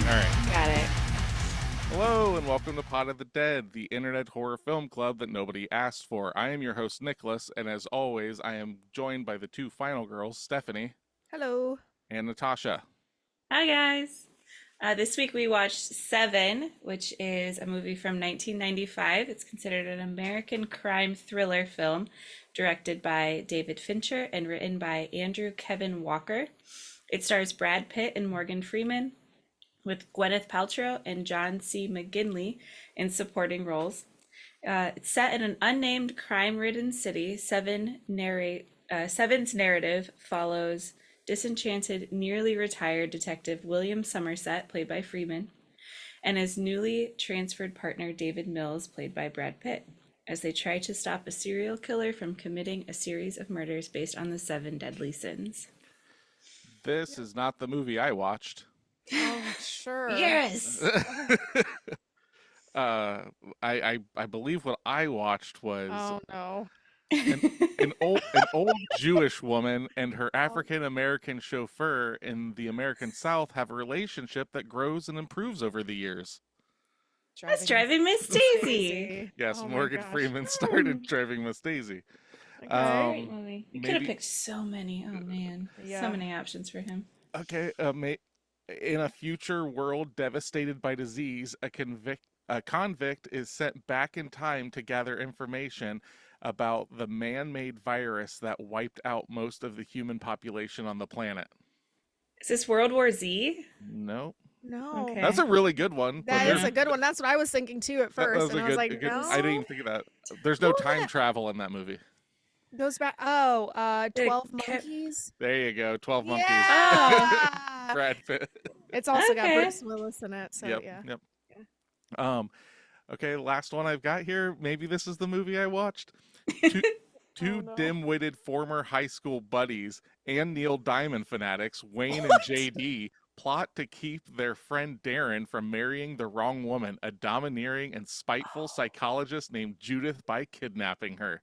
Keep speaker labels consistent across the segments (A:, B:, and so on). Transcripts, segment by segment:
A: All right.
B: Got it.
A: Hello and welcome to Pot of the Dead, the internet horror film club that nobody asked for. I am your host, Nicholas, and as always, I am joined by the two final girls, Stephanie
C: Hello.
A: and Natasha.
B: Hi, guys. This week we watched Seven, which is a movie from 1995. It's considered an American crime thriller film directed by David Fincher and written by Andrew Kevin Walker. It stars Brad Pitt and Morgan Freeman, with Gwyneth Paltrow and John C. McGinley in supporting roles. It's set in an unnamed crime-ridden city. Seven's narrative follows disenchanted, nearly retired detective William Somerset, played by Freeman, and his newly transferred partner David Mills, played by Brad Pitt, as they try to stop a serial killer from committing a series of murders based on the seven deadly sins.
A: This is not the movie I watched.
C: Oh, sure.
B: Yes.
A: I believe what I watched was
C: Oh no.
A: an old Jewish woman and her African American chauffeur in the American South have a relationship that grows and improves over the years.
B: That's driving Miss Daisy.
A: Yes,
C: Oh my
A: Morgan
C: gosh.
A: Freeman started driving Miss Daisy.
C: Okay.
B: Great movie. You could have
A: maybe-
B: picked so many. Oh man,
C: Yeah.
B: so many options for him.
A: Okay, in a future world devastated by disease, a convict is sent back in time to gather information about the man-made virus that wiped out most of the human population on the planet.
B: Is this World War Z?
A: No,
C: No.
B: Okay.
A: that's a really good one.
C: That
A: there's-
C: is a good one. That's what I was thinking too at
A: that
C: first.
A: was
C: And
A: a
C: I was
A: good,
C: like,
A: a good-
C: no.
A: I didn't even think of that. There's no
C: What was
A: time
C: that?
A: travel in that movie.
C: Goes back. 12 Monkeys.
A: There you go, 12 Monkeys.
C: Yeah.
A: Brad Pitt.
C: It's also got
B: Okay.
C: Bruce Willis in it. So
A: Yep,
C: yeah.
A: yep. Okay, last one I've got here. Maybe this is the movie I watched. Two, two
C: no.
A: dim-witted former high school buddies and Neil Diamond fanatics, Wayne and
C: What?
A: JD, plot to keep their friend Darren from marrying the wrong woman, a domineering and spiteful psychologist named Judith, by kidnapping her.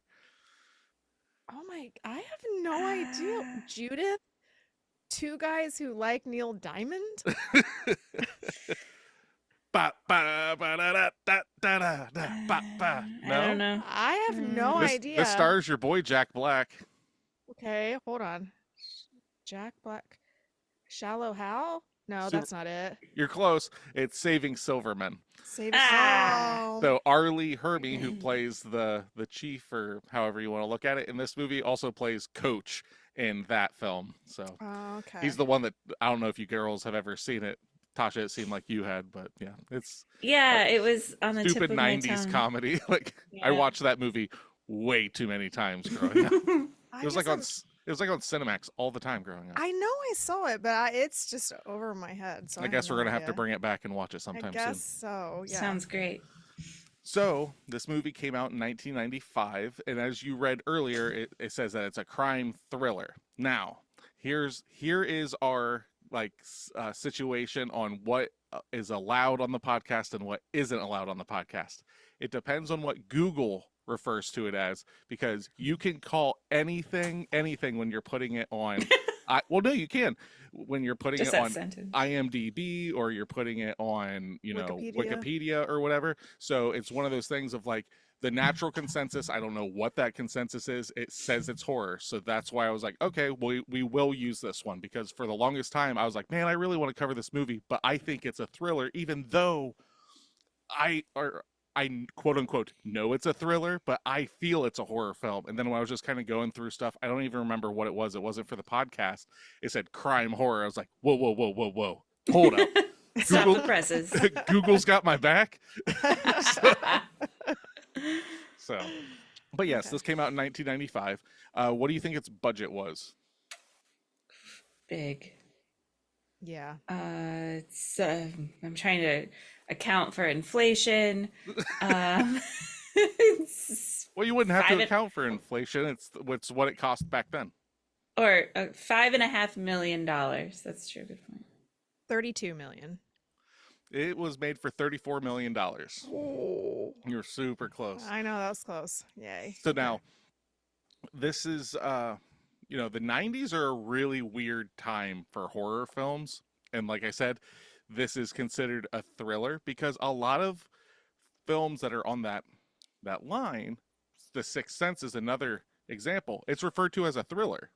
C: Oh my! I have no idea. Judith. Two guys who like Neil Diamond.
A: Ba, ba, ba, da, da, da, da, da, da, ba, ba.
B: I don't know.
C: I have no
A: This,
C: idea.
A: this stars your boy Jack Black.
C: Okay, hold on. Jack Black. Shallow Hal? No,
A: So-
C: that's not it.
A: You're close. It's Saving Silverman.
C: Save
B: Ah.
C: Oh.
A: So Arlie Hermy, who plays the chief, or however you want to look at it in this movie, also plays Coach in that film. So
C: Oh, okay.
A: he's the one that, I don't know if you girls have ever seen it. Tasha, it seemed like you had, but yeah, it's
B: Yeah, it was on the tip
A: stupid
B: of my
A: 90s
B: tongue.
A: comedy. Like I
B: Yeah.
A: watched that movie way too many times growing up.
C: I
A: It was
C: guess
A: like on
C: I'm-
A: it was like on Cinemax all the time growing up.
C: I know I saw it, but it's just over my head. So
A: I
C: have
A: guess we're
C: no
A: gonna have to
C: idea.
A: bring it back and watch it
C: I
A: sometime
C: guess
A: soon.
C: so. Yeah.
B: Sounds great.
A: So this movie came out in 1995, and as you read earlier, it says that it's a crime thriller. Now, here is our situation on what is allowed on the podcast and what isn't allowed on the podcast. It depends on what Google refers to it as, because you can call anything when you're putting it on. Well, no, you can when you're putting
B: Just
A: it
B: that
A: on
B: sentence.
A: IMDb, or you're putting it on,
C: Wikipedia.
A: Wikipedia or whatever. So it's one of those things of like the natural consensus. I don't know what that consensus is. It says it's horror. So that's why I was like, okay, we will use this one, because for the longest time I was like, man, I really want to cover this movie, but I think it's a thriller, even though I quote unquote know it's a thriller, but I feel it's a horror film. And then when I was just kind of going through stuff, I don't even remember what it was. It wasn't for the podcast. It said crime horror. I was like, whoa. Hold up.
B: Stop
A: Google-
B: the presses.
A: Google's got my back. So, but yes,
C: Okay.
A: this came out in 1995. What do you think its budget was?
B: Big.
C: Yeah.
B: I'm trying to account for inflation. It's-
A: Well, you wouldn't have
B: Five
A: to
B: and-
A: account for inflation. It's what it cost back then.
B: or $5.5 million. That's true. Good point.
C: 32 million.
A: It was made for $34 million.
C: Oh.
A: You're super close.
C: I know that was close. Yay.
A: So now, this is, the 90s are a really weird time for horror films. And like I said, this is considered a thriller because a lot of films that are on that line, The Sixth Sense is another example. It's referred to as a thriller.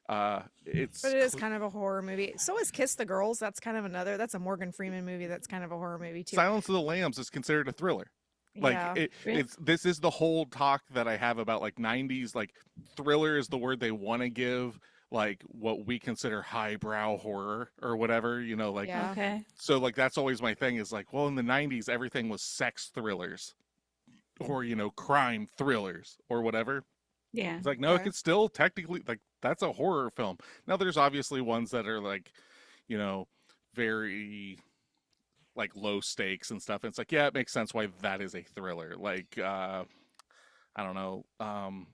C: But
A: It's
C: it is kind of a horror movie. So is Kiss the Girls. That's kind of another. That's a Morgan Freeman movie. That's kind of a horror movie too.
A: Silence of the Lambs is considered a thriller. Like
C: Yeah.
B: Really?
A: it's this is the whole talk that I have about like 90s, like thriller is the word they want to give like what we consider highbrow horror or whatever, like
C: Yeah.
B: Okay.
A: so like that's always my thing is like, well, in the 90s everything was sex thrillers or crime thrillers or whatever.
B: Yeah.
A: It's like, no, it
C: Okay.
A: could still technically, like, that's a horror film. Now there's obviously ones that are like, very like low stakes and stuff. And it's like, yeah, it makes sense why that is a thriller. Like I don't know,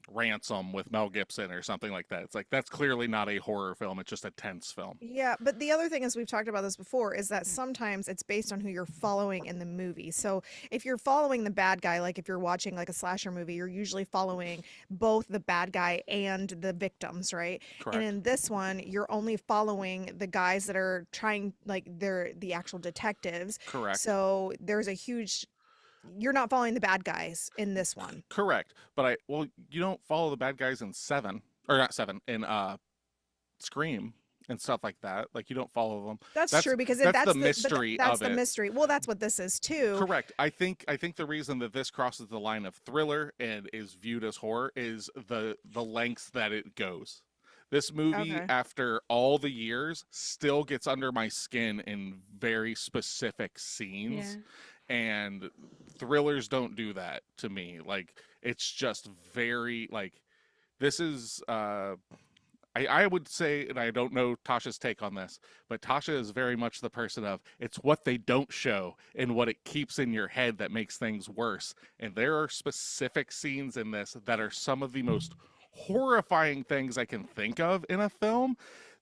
A: Ransom with Mel Gibson or something like that. It's like that's clearly not a horror film. It's just a tense film.
C: Yeah, but the other thing is we've talked about this before is that sometimes it's based on who you're following in the movie. So if you're following the bad guy, like if you're watching like a slasher movie, you're usually following both the bad guy and the victims, right? And
A: Correct.
C: in this one, you're only following the guys that are trying, like they're the actual detectives.
A: Correct.
C: So there's a huge, you're not following the bad guys in this one.
A: Correct. But you don't follow the bad guys in Seven or not Seven in Scream and stuff like that. Like you don't follow them.
C: That's
A: That's
C: true because
A: that's the
C: but
A: mystery
C: that's
A: of
C: the
A: it.
C: mystery. Well, that's what this is too.
A: Correct. I think the reason that this crosses the line of thriller and is viewed as horror is the lengths that it goes. This movie,
C: Okay.
A: after all the years, still gets under my skin in very specific scenes. And thrillers don't do that to me. Like it's just very like this is I would say, and I don't know Tasha's take on this, but Tasha is very much the person of it's what they don't show and what it keeps in your head that makes things worse. And there are specific scenes in this that are some of the most horrifying things I can think of in a film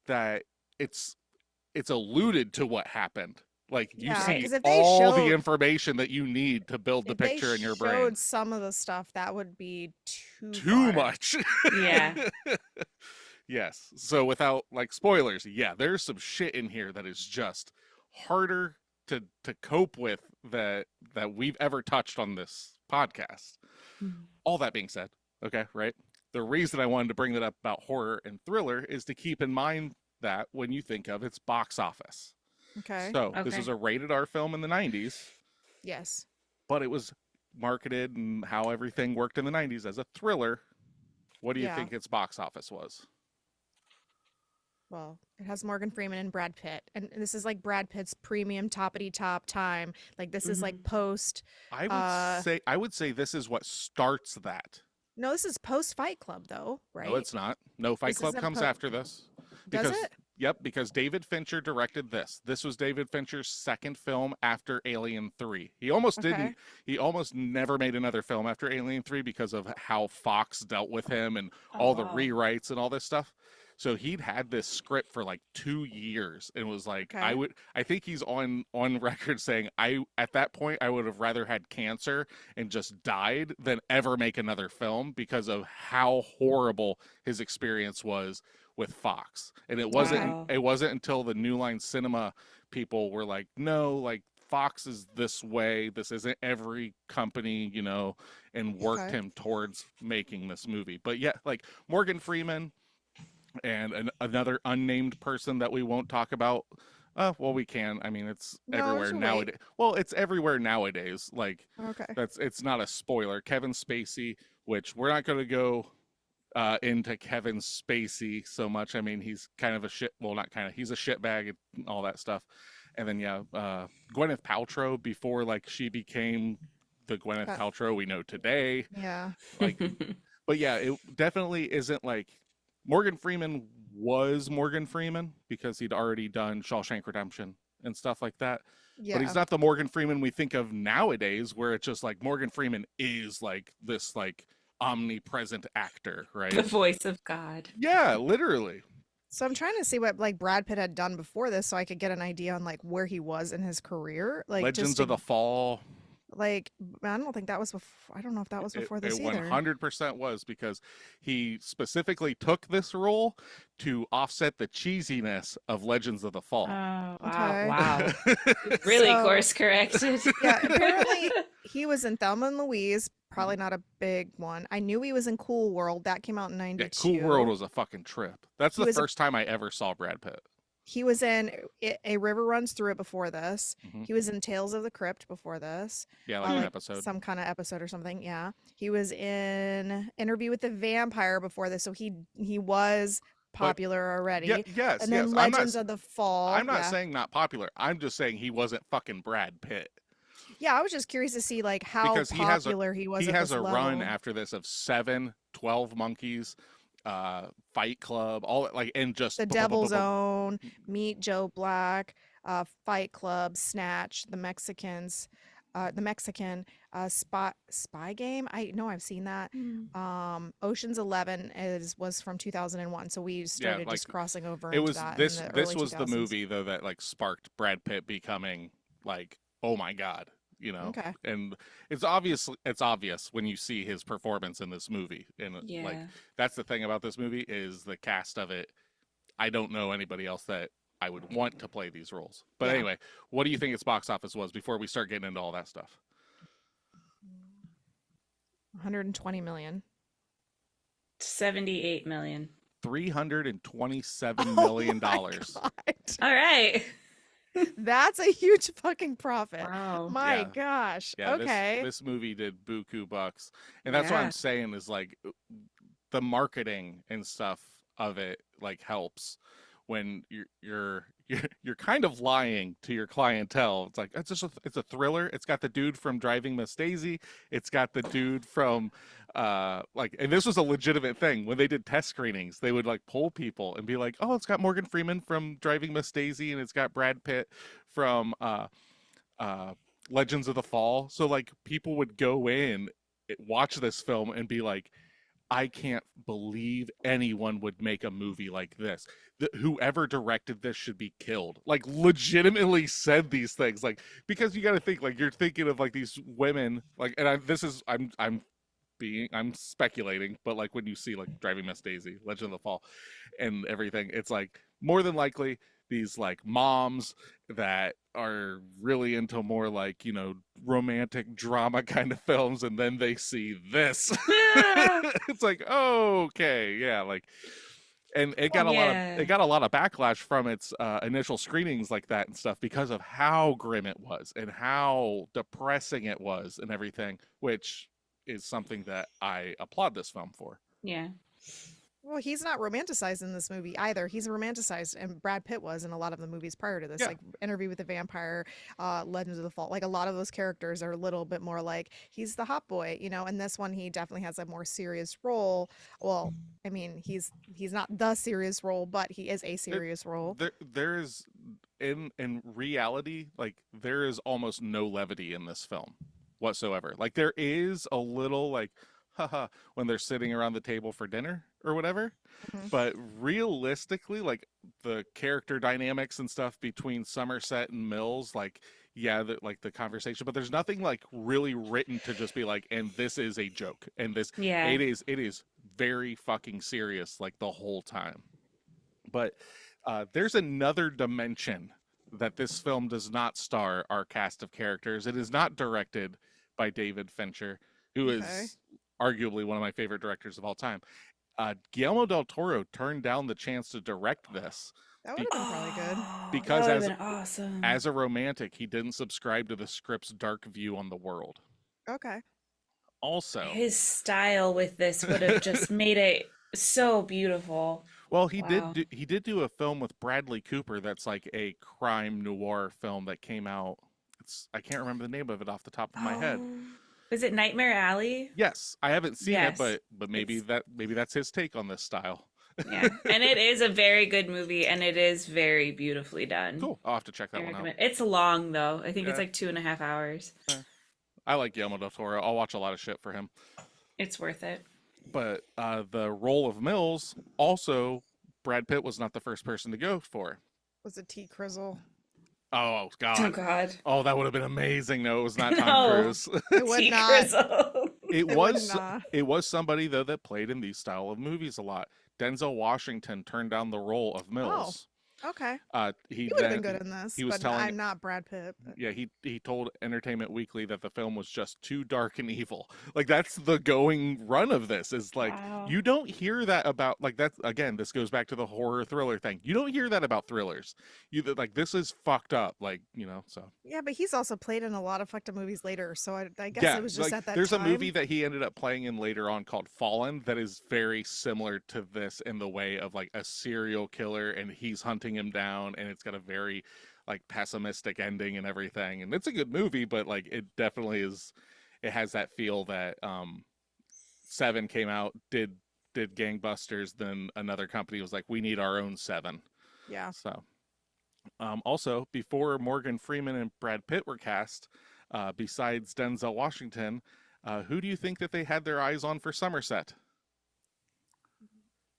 A: that it's alluded to what happened. Like you
C: Yeah,
A: see
C: because if they
A: all the
C: showed
A: information that you need to build the
C: if they
A: picture in your brain.
C: showed some of the stuff, that would be
A: Too
C: far.
A: much.
B: Yeah.
A: Yes. So without like spoilers, yeah, there's some shit in here that is just harder to cope with that we've ever touched on this podcast. All that being said, okay, right? The reason I wanted to bring that up about horror and thriller is to keep in mind that when you think of its box office.
C: Okay.
A: So this
B: Okay.
A: was a rated R film in the 90s,
C: Yes.
A: but it was marketed and how everything worked in the 90s as a thriller. What do you
C: Yeah.
A: think its box office was?
C: Well, it has Morgan Freeman and Brad Pitt, and this is like Brad Pitt's premium toppity top time. Like this is like post.
A: I would say this is what starts that.
C: No, this is post Fight Club though, right?
A: No, it's not. No, Fight
C: This
A: Club
C: isn't
A: comes after this.
C: Does
A: Because
C: it?
A: yep, because David Fincher directed this. This was David Fincher's second film after Alien 3. He almost
C: Okay.
A: didn't. He almost never made another film after Alien 3 because of how Fox dealt with him and all the
B: wow.
A: rewrites and all this stuff. So he'd had this script for like 2 years and was like,
C: Okay.
A: I think he's on record saying at that point I would have rather had cancer and just died than ever make another film because of how horrible his experience was with Fox. And it wasn't
B: Wow.
A: it wasn't until the New Line Cinema people were like, no, like Fox is this way. This isn't every company, and worked
C: Okay.
A: him towards making this movie. But yeah, like Morgan Freeman and another unnamed person that we won't talk about. Well, we can. I mean, it's
C: No,
A: everywhere
C: just wait.
A: nowadays. Well, it's everywhere nowadays. Like
C: Okay.
A: it's not a spoiler. Kevin Spacey, which we're not going to go into Kevin Spacey so much. I mean, he's kind of a shit. Well, not kind of. He's a shitbag and all that stuff. And then yeah, Gwyneth Paltrow before like she became the Gwyneth
C: Okay.
A: Paltrow we know today.
C: Yeah.
A: Like, but yeah, it definitely isn't like Morgan Freeman was Morgan Freeman because he'd already done Shawshank Redemption and stuff like that.
C: Yeah.
A: But he's not the Morgan Freeman we think of nowadays, where it's just like Morgan Freeman is like this like omnipresent actor,
B: The
A: right?
B: voice of God.
A: Yeah, literally.
C: So I'm trying to see what like Brad Pitt had done before this, so I could get an idea on like where he was in his career. Like
A: Legends
C: just
A: of the Fall.
C: Like, I don't think that was before. I don't know if that was before
A: It
C: this either.
A: 100% was, because he specifically took this role to offset the cheesiness of Legends of the
B: Oh,
A: Fall.
B: wow.
C: Okay.
B: Wow. Really
C: So,
B: course corrected.
C: yeah, apparently he was in Thelma and Louise,
A: Mhm.
C: probably not a big one. I knew he was in Cool World. That came out in
A: Yeah, Cool World
C: 92.
A: was a fucking trip. That's
C: He
A: the
C: was a
A: first time I ever saw Brad Pitt.
C: he was in A River Runs Through It before this.
A: Hmm.
C: He was in Tales of the Crypt before this.
A: Yeah, like an
C: Like
A: episode.
C: some kind of episode or something. Yeah. He was in Interview with the Vampire before this. So he was
A: But
C: popular
A: yeah,
C: already.
A: yes,
C: And then
A: yes. I'm not.
C: Legends of the Fall.
A: I'm not
C: Yeah.
A: saying not popular. I'm just saying he wasn't fucking Brad Pitt,
C: Yeah, I was just curious to see like how
A: because
C: popular he was
A: he
C: at
A: has
C: this
A: a run
C: level.
A: after this of Seven, 12 Monkeys, Fight Club, all like, and just
C: The Devil's Own, Meet Joe Black, Fight Club, Snatch, the Mexican, Spy Game. I know I've seen that.
B: Hmm.
C: Ocean's 11 was from 2001, so we
A: yeah,
C: started
A: like
C: just crossing over
A: it
C: into
A: was
C: that in
A: this.
C: the
A: This
C: early
A: was the
C: 2000s.
A: movie though that like sparked Brad Pitt becoming like, oh my god, you know.
C: Okay.
A: And it's obvious when you see his performance in this movie, and like
B: Yeah.
A: that's the thing about this movie is the cast of it. I don't know anybody else that I would want to play these roles. But
C: Yeah.
A: anyway, what do you think its box office was before we start getting into all that stuff?
C: 120 million.
B: 78 million.
A: $327
C: Oh
A: million
C: my
A: dollars.
C: God.
B: All right.
C: That's a huge fucking profit.
B: Wow.
C: My
A: Yeah.
C: gosh.
A: Yeah, this
C: Okay.
A: this movie did buku bucks. And that's what I'm
B: Yeah.
A: saying is like the marketing and stuff of it like helps when you're kind of lying to your clientele. It's like it's a thriller. It's got the dude from Driving Miss Daisy. It's got the dude from like, and this was a legitimate thing when they did test screenings. They would like poll people and be like, "Oh, it's got Morgan Freeman from Driving Miss Daisy, and it's got Brad Pitt from uh Legends of the Fall." So like people would go in, watch this film and be like, I can't believe anyone would make a movie like this. Whoever directed this should be killed. Like legitimately said these things. Like, because you got to think like you're thinking of like these women like, and I'm speculating, but like when you see like Driving Miss Daisy, Legend of the Fall, and everything, it's like more than likely these like moms that are really into more like, you know, romantic drama kind of films, and then they see this. It's like, oh, okay, yeah, like, and
B: Yeah.
A: it got a lot of backlash from its initial screenings like that and stuff because of how grim it was and how depressing it was and everything, which is something that I applaud this film for.
B: Yeah.
C: Well, he's not romanticized in this movie either. He's romanticized, and Brad Pitt was in a lot of the movies prior to this,
A: Yeah.
C: like Interview with the Vampire, Legends of the Fall. Like a lot of those characters are a little bit more like he's the hot boy, you know. And this one, he definitely has a more serious role. Well, I mean, he's not the serious role, but he is a
A: It,
C: serious role.
A: there is in reality, like there is almost no levity in this film whatsoever. Like there is a little like haha when they're sitting around the table for dinner or whatever,
C: Mhm.
A: but realistically like the character dynamics and stuff between Somerset and Mills, like yeah, like the conversation, but there's nothing like really written to just be like, and this is a joke, and this
B: Yeah.
A: it is very fucking serious like the whole time. But there's another dimension that this film does not star our cast of characters. It is not directed by David Fincher, who
C: Okay.
A: is arguably one of my favorite directors of all time. Guillermo del Toro turned down the chance to direct this
C: That would
A: be-
C: have been probably good.
B: Oh, that
A: because
B: would have been awesome.
A: as a romantic, he didn't subscribe to the script's dark view on the world.
C: Okay.
A: Also,
B: His style with this would have just made it so beautiful.
A: well,
B: Wow.
A: he did do a film with Bradley Cooper that's like a crime noir film that came out. It's I can't remember the name of it off the top of my head.
B: Oh, is it Nightmare Alley?
A: Yes, I haven't seen it,
B: Yes.
A: but
B: It's
A: maybe that's his take on this style.
B: yeah. And it is a very good movie and it is very beautifully done.
A: Cool. I'll have to check
B: I
A: that one out.
B: recommend. It's long though. I think it's
A: Yeah,
B: like 2.5 hours.
A: I like Guillermo del Toro. I'll watch a lot of shit for him.
B: It's worth it.
A: But the role of Mills also Brad Pitt was not the first person to go for.
C: Was it T. Crizzle?
A: Oh
B: Oh
A: God.
B: God.
A: Oh, that would have been amazing. No, it was not Tom
B: No.
A: Cruise.
C: It would
B: T.
C: not.
B: Grizzle.
A: It
C: It would
A: was
C: not.
A: it was somebody though that played in these style of movies a lot. Denzel Washington turned down the role of
C: Oh,
A: Mills.
C: okay.
A: He
C: He would have
A: then
C: been good in this,
A: he was
C: but
A: telling
C: I'm not Brad Pitt. But
A: yeah, he told Entertainment Weekly that the film was just too dark and evil. Like that's the going run of this is like
B: Wow.
A: you don't hear that about like that's again this goes back to the horror thriller thing. You don't hear that about thrillers. You like this is fucked up like, so.
C: yeah, but he's also played in a lot of fucked up movies later, so I guess
A: Yeah,
C: it was just
A: like
C: at that
A: there's a movie
C: time.
A: that he ended up playing in later on called Fallen that is very similar to this in the way of like a serial killer and he's hunting him down and it's got a very like pessimistic ending and everything. And it's a good movie, but like it definitely is it has that feel that Seven came out, did gangbusters, then another company was like, we need our own Seven.
C: Yeah.
A: So also, before Morgan Freeman and Brad Pitt were cast, besides Denzel Washington, who do you think that they had their eyes on for Somerset?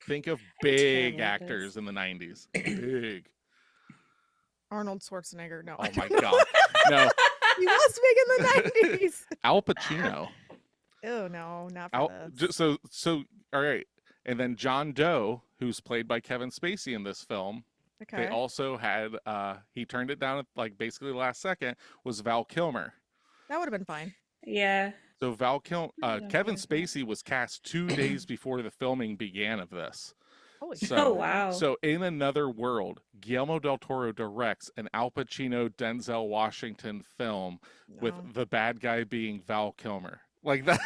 A: Think of
B: I'm
A: big
B: terrible at this.
A: actors in the 90s. Big.
C: Arnold Schwarzenegger. No,
A: Oh my God. No,
C: he was big in the 90s.
A: Al Pacino.
C: Oh no, not for
A: Al,
C: this.
A: so, all right. And then John Doe, who's played by Kevin Spacey in this film, they
C: Okay.
A: also had, he turned it down at like basically the last second, was Val Kilmer.
C: That would have been fine.
B: Yeah.
A: So
B: I don't
A: Kevin
B: care for that.
A: Spacey was cast 2 days before the filming began of this.
C: Holy
A: So,
C: shit.
B: Oh
C: okay.
B: wow.
A: so in another world, Guillermo del Toro directs an Al Pacino Denzel Washington film with
C: No.
A: the bad guy being Val Kilmer. Like that.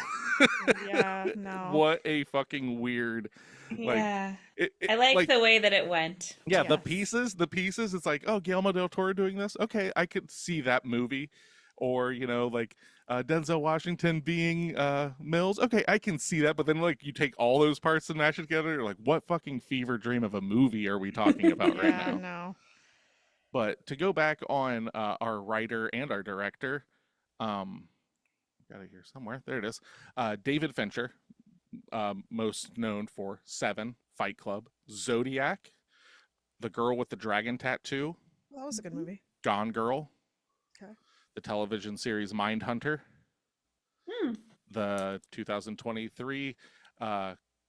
C: Yeah, no.
A: What a fucking weird. Like
B: Yeah.
A: it,
B: I like
A: like
B: the way that it went.
A: yeah, the
C: Yes.
A: pieces. It's like, oh, Guillermo del Toro doing this. Okay, I could see that movie, or like Denzel Washington being Mills. Okay, I can see that. But then like you take all those parts and mash it together. Like, what fucking fever dream of a movie are we talking about right
C: Yeah,
A: now?
C: no.
A: But to go back on our writer and our director, got it here somewhere. There it is. David Fincher, most known for Seven, Fight Club, Zodiac, The Girl with the Dragon Tattoo,
C: That was a good movie.
A: Gone Girl,
C: Okay.
A: the television series Mindhunter,
B: Hmm.
A: the 2023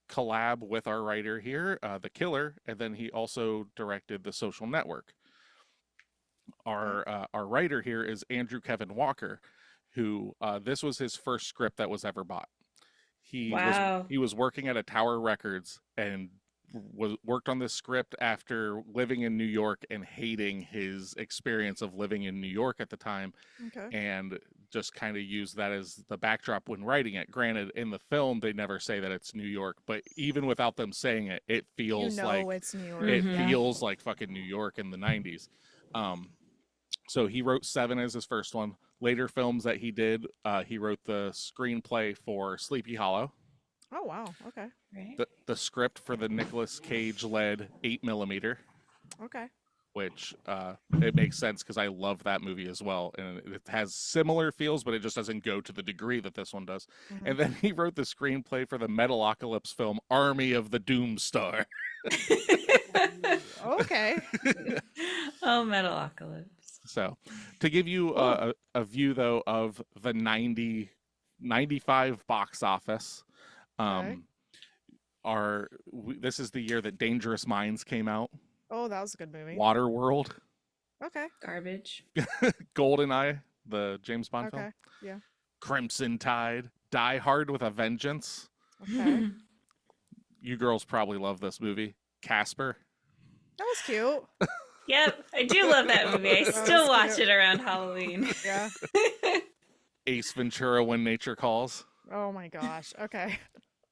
A: collab with our writer here, The Killer, and then he also directed The Social Network. Our writer here is Andrew Kevin Walker, who this was his first script that was ever bought.
B: Wow.
A: He was working at a Tower Records and worked on this script after living in New York and hating his experience of living in New York at the time,
C: Okay.
A: and just kind of used that as the backdrop when writing it. Granted, in the film they never say that it's New York, but even without them saying it, it
C: You
A: feels
C: know
A: like
C: it's New York.
A: it
B: Mhm.
A: feels like fucking New York in the 90s. So he wrote Seven as his first one. Later films that he did, he wrote the screenplay for Sleepy Hollow,
C: Oh wow. Okay.
B: Right.
A: the script for the Nicolas Cage-led 8mm,
C: Okay.
A: which it makes sense because I love that movie as well, and it has similar feels, but it just doesn't go to the degree that this one does.
C: Mhm.
A: And then he wrote the screenplay for the Metalocalypse film Army of the Doomstar.
C: Okay.
B: Oh, Metalocalypse.
A: So, to give you a view though of the 95 box office,
C: Okay.
A: this is the year that Dangerous Minds came out,
C: Oh, that was a good movie.
A: Waterworld,
C: Okay.
B: Garbage.
A: Goldeneye, the James Bond
C: Okay.
A: film,
C: Yeah.
A: Crimson Tide, Die Hard with a Vengeance.
C: Okay.
A: You girls probably love this movie. Casper.
C: That was cute.
B: Yep, I do love that movie. I
C: That
B: still
C: was
B: watch
C: cute.
B: it around Halloween.
C: Yeah.
A: Ace Ventura When Nature Calls.
C: Oh my gosh. Okay.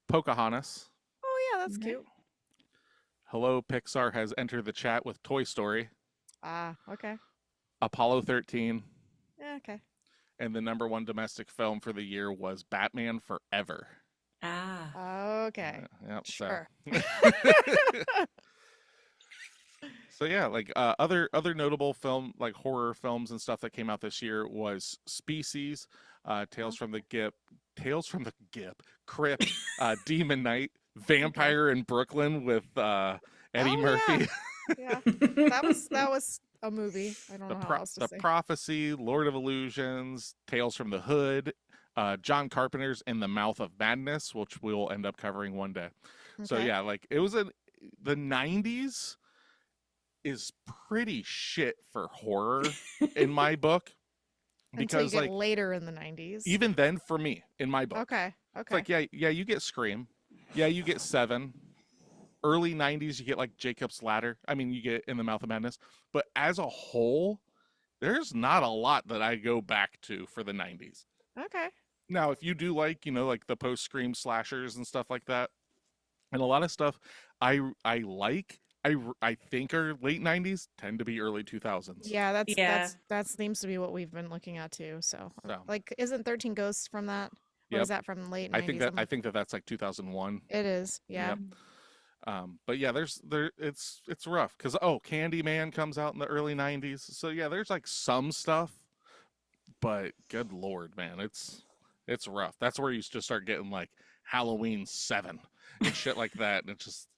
A: Pocahontas.
C: Oh yeah, that's
B: Okay.
C: cute.
A: Hello, Pixar has entered the chat with Toy Story,
C: Ah, okay.
A: Apollo 13,
C: Yeah, okay.
A: and the number one domestic film for the year was Batman Forever.
B: Ah.
C: Okay.
A: Yep,
C: Sure.
A: So yeah, like other notable film like horror films and stuff that came out this year was Species, Tales from the Crypt, Demon Knight, Vampire in Brooklyn with Eddie
C: Oh,
A: Murphy.
C: Yeah. That was a movie. I don't
A: The
C: know how else to
A: the
C: say.
A: Prophecy, Lord of Illusions, Tales from the Hood, John Carpenter's In the Mouth of Madness, which we'll end up covering one day. So
C: Okay.
A: yeah, like the '90s is pretty shit for horror in my book
C: Until you
A: because
C: get
A: like
C: later in the 90s.
A: even then for me in my book,
C: Okay.
A: it's
C: Okay.
A: like yeah, you get Scream, yeah, you get Seven. Early '90s, you get like Jacob's Ladder. I mean, you get In the Mouth of Madness, but as a whole, there's not a lot that I go back to for the '90s.
C: Okay.
A: Now, if you do like, like the post Scream slashers and stuff like that, and a lot of stuff I like, I think are late '90s tend to be early 2000s.
C: Yeah,
B: Yeah.
C: that seems to be what we've been looking at too. So,
A: So,
C: like, isn't 13 Ghosts from that, or is
A: yep.
C: that from late
A: I think
C: 90s?
A: that I think that that's like 2001.
C: It is. Yeah.
A: Yep. But yeah, it's rough because Candyman comes out in the early '90s. So yeah, there's like some stuff, but good lord, man, it's rough. That's where you just start getting like Halloween 7 and shit like that. And it's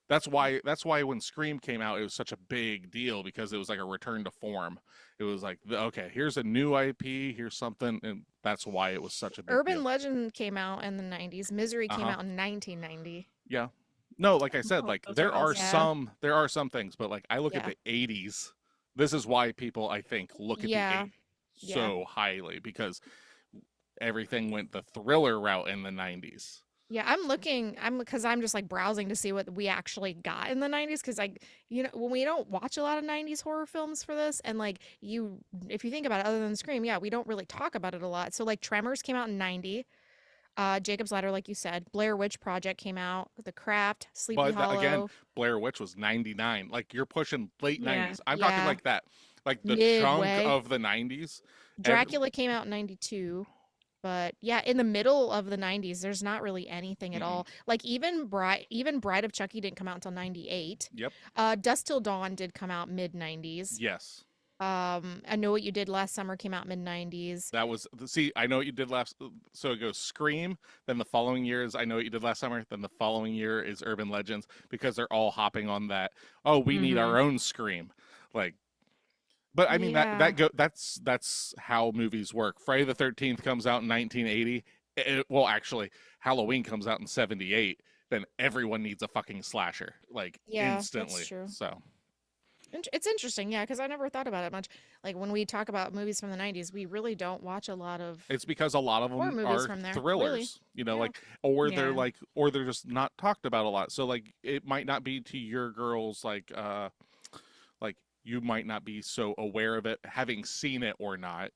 A: that's why when Scream came out, it was such a big deal because it was like a return to form. It was like, okay, here's a new IP, here's something, and that's why it was such a big
C: Urban
A: deal.
C: Legend came out in the 90s. Misery came
A: Uh-huh.
C: out in 1990.
A: Yeah. No, like I said,
B: Oh,
A: like
B: those are
C: Yeah.
A: there are some things, but like I look at
C: Yeah.
A: the '80s. This is why people I think look at the
C: Yeah.
A: '80s
C: Yeah.
A: so highly because everything went the thriller route in the '90s.
C: Yeah, because I'm just like browsing to see what we actually got in the 90s. Because, like, when we don't watch a lot of 90s horror films for this, and like, if you think about it, other than Scream, yeah, we don't really talk about it a lot. So, like, Tremors came out in 90. Jacob's Ladder, like you said, Blair Witch Project came out, The Craft, Sleepy
A: But again,
C: Hollow.
A: Blair Witch was '99. Like you're pushing late
B: Yeah.
A: '90s. I'm talking
C: Yeah,
A: like that, like the chunk
C: midway.
A: of the '90s. Every,
C: Dracula came out in 92. But yeah, in the middle of the 90s, there's not really anything at
A: mm-mm.
C: all. Like, even Bride of Chucky didn't come out until 98.
A: Yep.
C: Dust Till Dawn did come out mid 90s.
A: Yes.
C: I Know What You Did Last Summer came out mid 90s.
A: That was see. I know what you did last. So it goes Scream. Then the following year is I Know What You Did Last Summer. Then the following year is Urban Legends because they're all hopping on that. Oh, we need
B: Mm-hmm.
A: our own Scream. Like, but I mean
C: Yeah.
A: that's how movies work. Friday the 13th comes out in 1980. Well, actually, Halloween comes out in '78. Then everyone needs a fucking slasher like
C: Yeah, that's
A: instantly.
C: true.
A: So
C: It's interesting, yeah, because I never thought about it much. Like, when we talk about movies from the 90s, we really don't watch a lot of
A: it's because a lot of
C: horror
A: them
C: movies
A: are
C: from there. Really.
A: thrillers,
C: Yeah.
A: or they're just not talked about a lot. So like it might not be to your girls like you might not be so aware of it having seen it or not,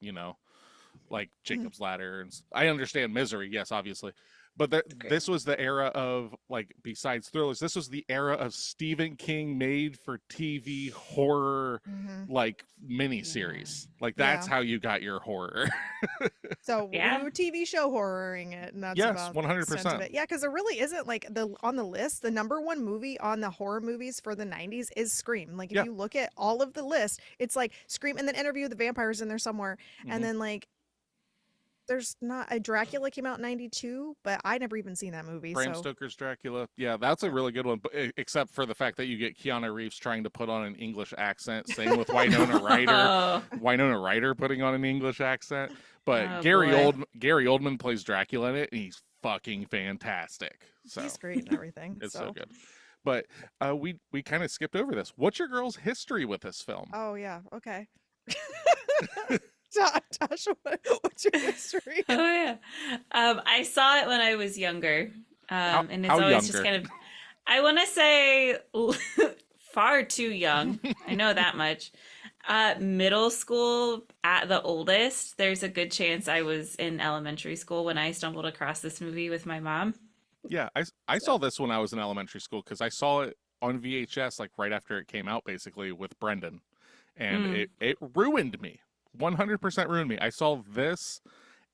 A: like
C: Mhm.
A: Jacob's Ladder and I understand Misery, yes, obviously. But
B: Great.
A: this was the era of like besides thrillers, this was the era of Stephen King made for TV horror
C: Mhm.
A: like
B: Yeah.
A: miniseries. Like that's
C: Yeah.
A: how you got your horror.
C: So we
B: Yeah.
C: were TV show horroring it, and that's
A: Yes,
C: about the extent of
A: 100%.
C: it. Yeah, because there really isn't like on the list, the number one movie on the horror movies for the 90s is Scream. Like, if
A: Yeah.
C: you look at all of the list, it's like Scream and then Interview with the Vampires in there somewhere. And
A: Mhm.
C: then, like, there's not a Dracula came out in 92, but I never even seen that movie.
A: Bram
C: So
A: Stoker's Dracula. Yeah, that's a
C: yeah.
A: really good one, but except for the fact that you get Keanu Reeves trying to put on an English accent. Same with Winona Ryder.
B: Oh,
A: Winona Ryder putting on an English accent. But
B: oh boy.
A: Gary Oldman plays Dracula in it, and he's fucking fantastic. So
C: He's great and everything.
A: it's so
C: So,
A: good. But we kind of skipped over this. What's your girl's history with this film?
C: oh yeah, okay. Tasha, what's your history?
B: Oh yeah. I saw it when I was younger. And it's
A: how
B: always just
A: younger?
B: kind of, I want to say far too young. I know that much. Middle school at the oldest. There's a good chance I was in elementary school when I stumbled across this movie with my mom.
A: Yeah, I saw this when I was in elementary school because I saw it on VHS like right after it came out, basically with Brendan, and
B: Mm.
A: it ruined me. 100% ruined me. I saw this,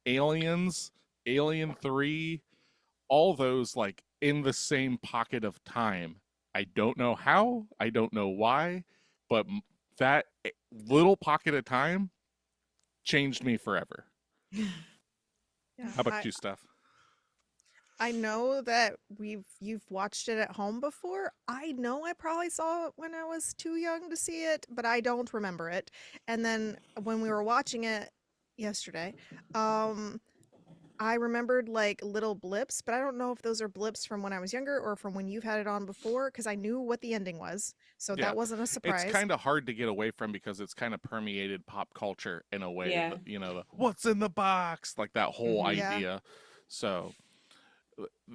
A: Aliens, Alien 3, all those like in the same pocket of time. I don't know how, I don't know why, but that little pocket of time changed me forever.
C: Yeah,
A: How about you, Steph?
C: I know that you've watched it at home before. I know I probably saw it when I was too young to see it, but I don't remember it. And then when we were watching it yesterday, um I remembered like little blips, but I don't know if those are blips from when I was younger or from when you've had it on before because I knew what the ending was. So
A: Yeah,
C: that wasn't a
A: it's
C: surprise.
A: kind of hard to get away from because it's kind of permeated pop culture in a way
B: Yeah.
A: that, the what's in the box, like that whole
B: Hmm.
C: Yeah.
A: idea. So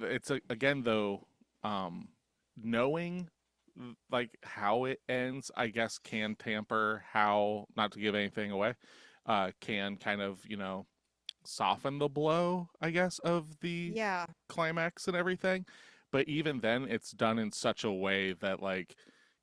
A: it's again though, um, knowing like how it ends, I guess can tamper how, not to give anything away, can kind of, soften the blow, I guess, of the
C: Yeah.
A: climax and everything. But even then, it's done in such a way that like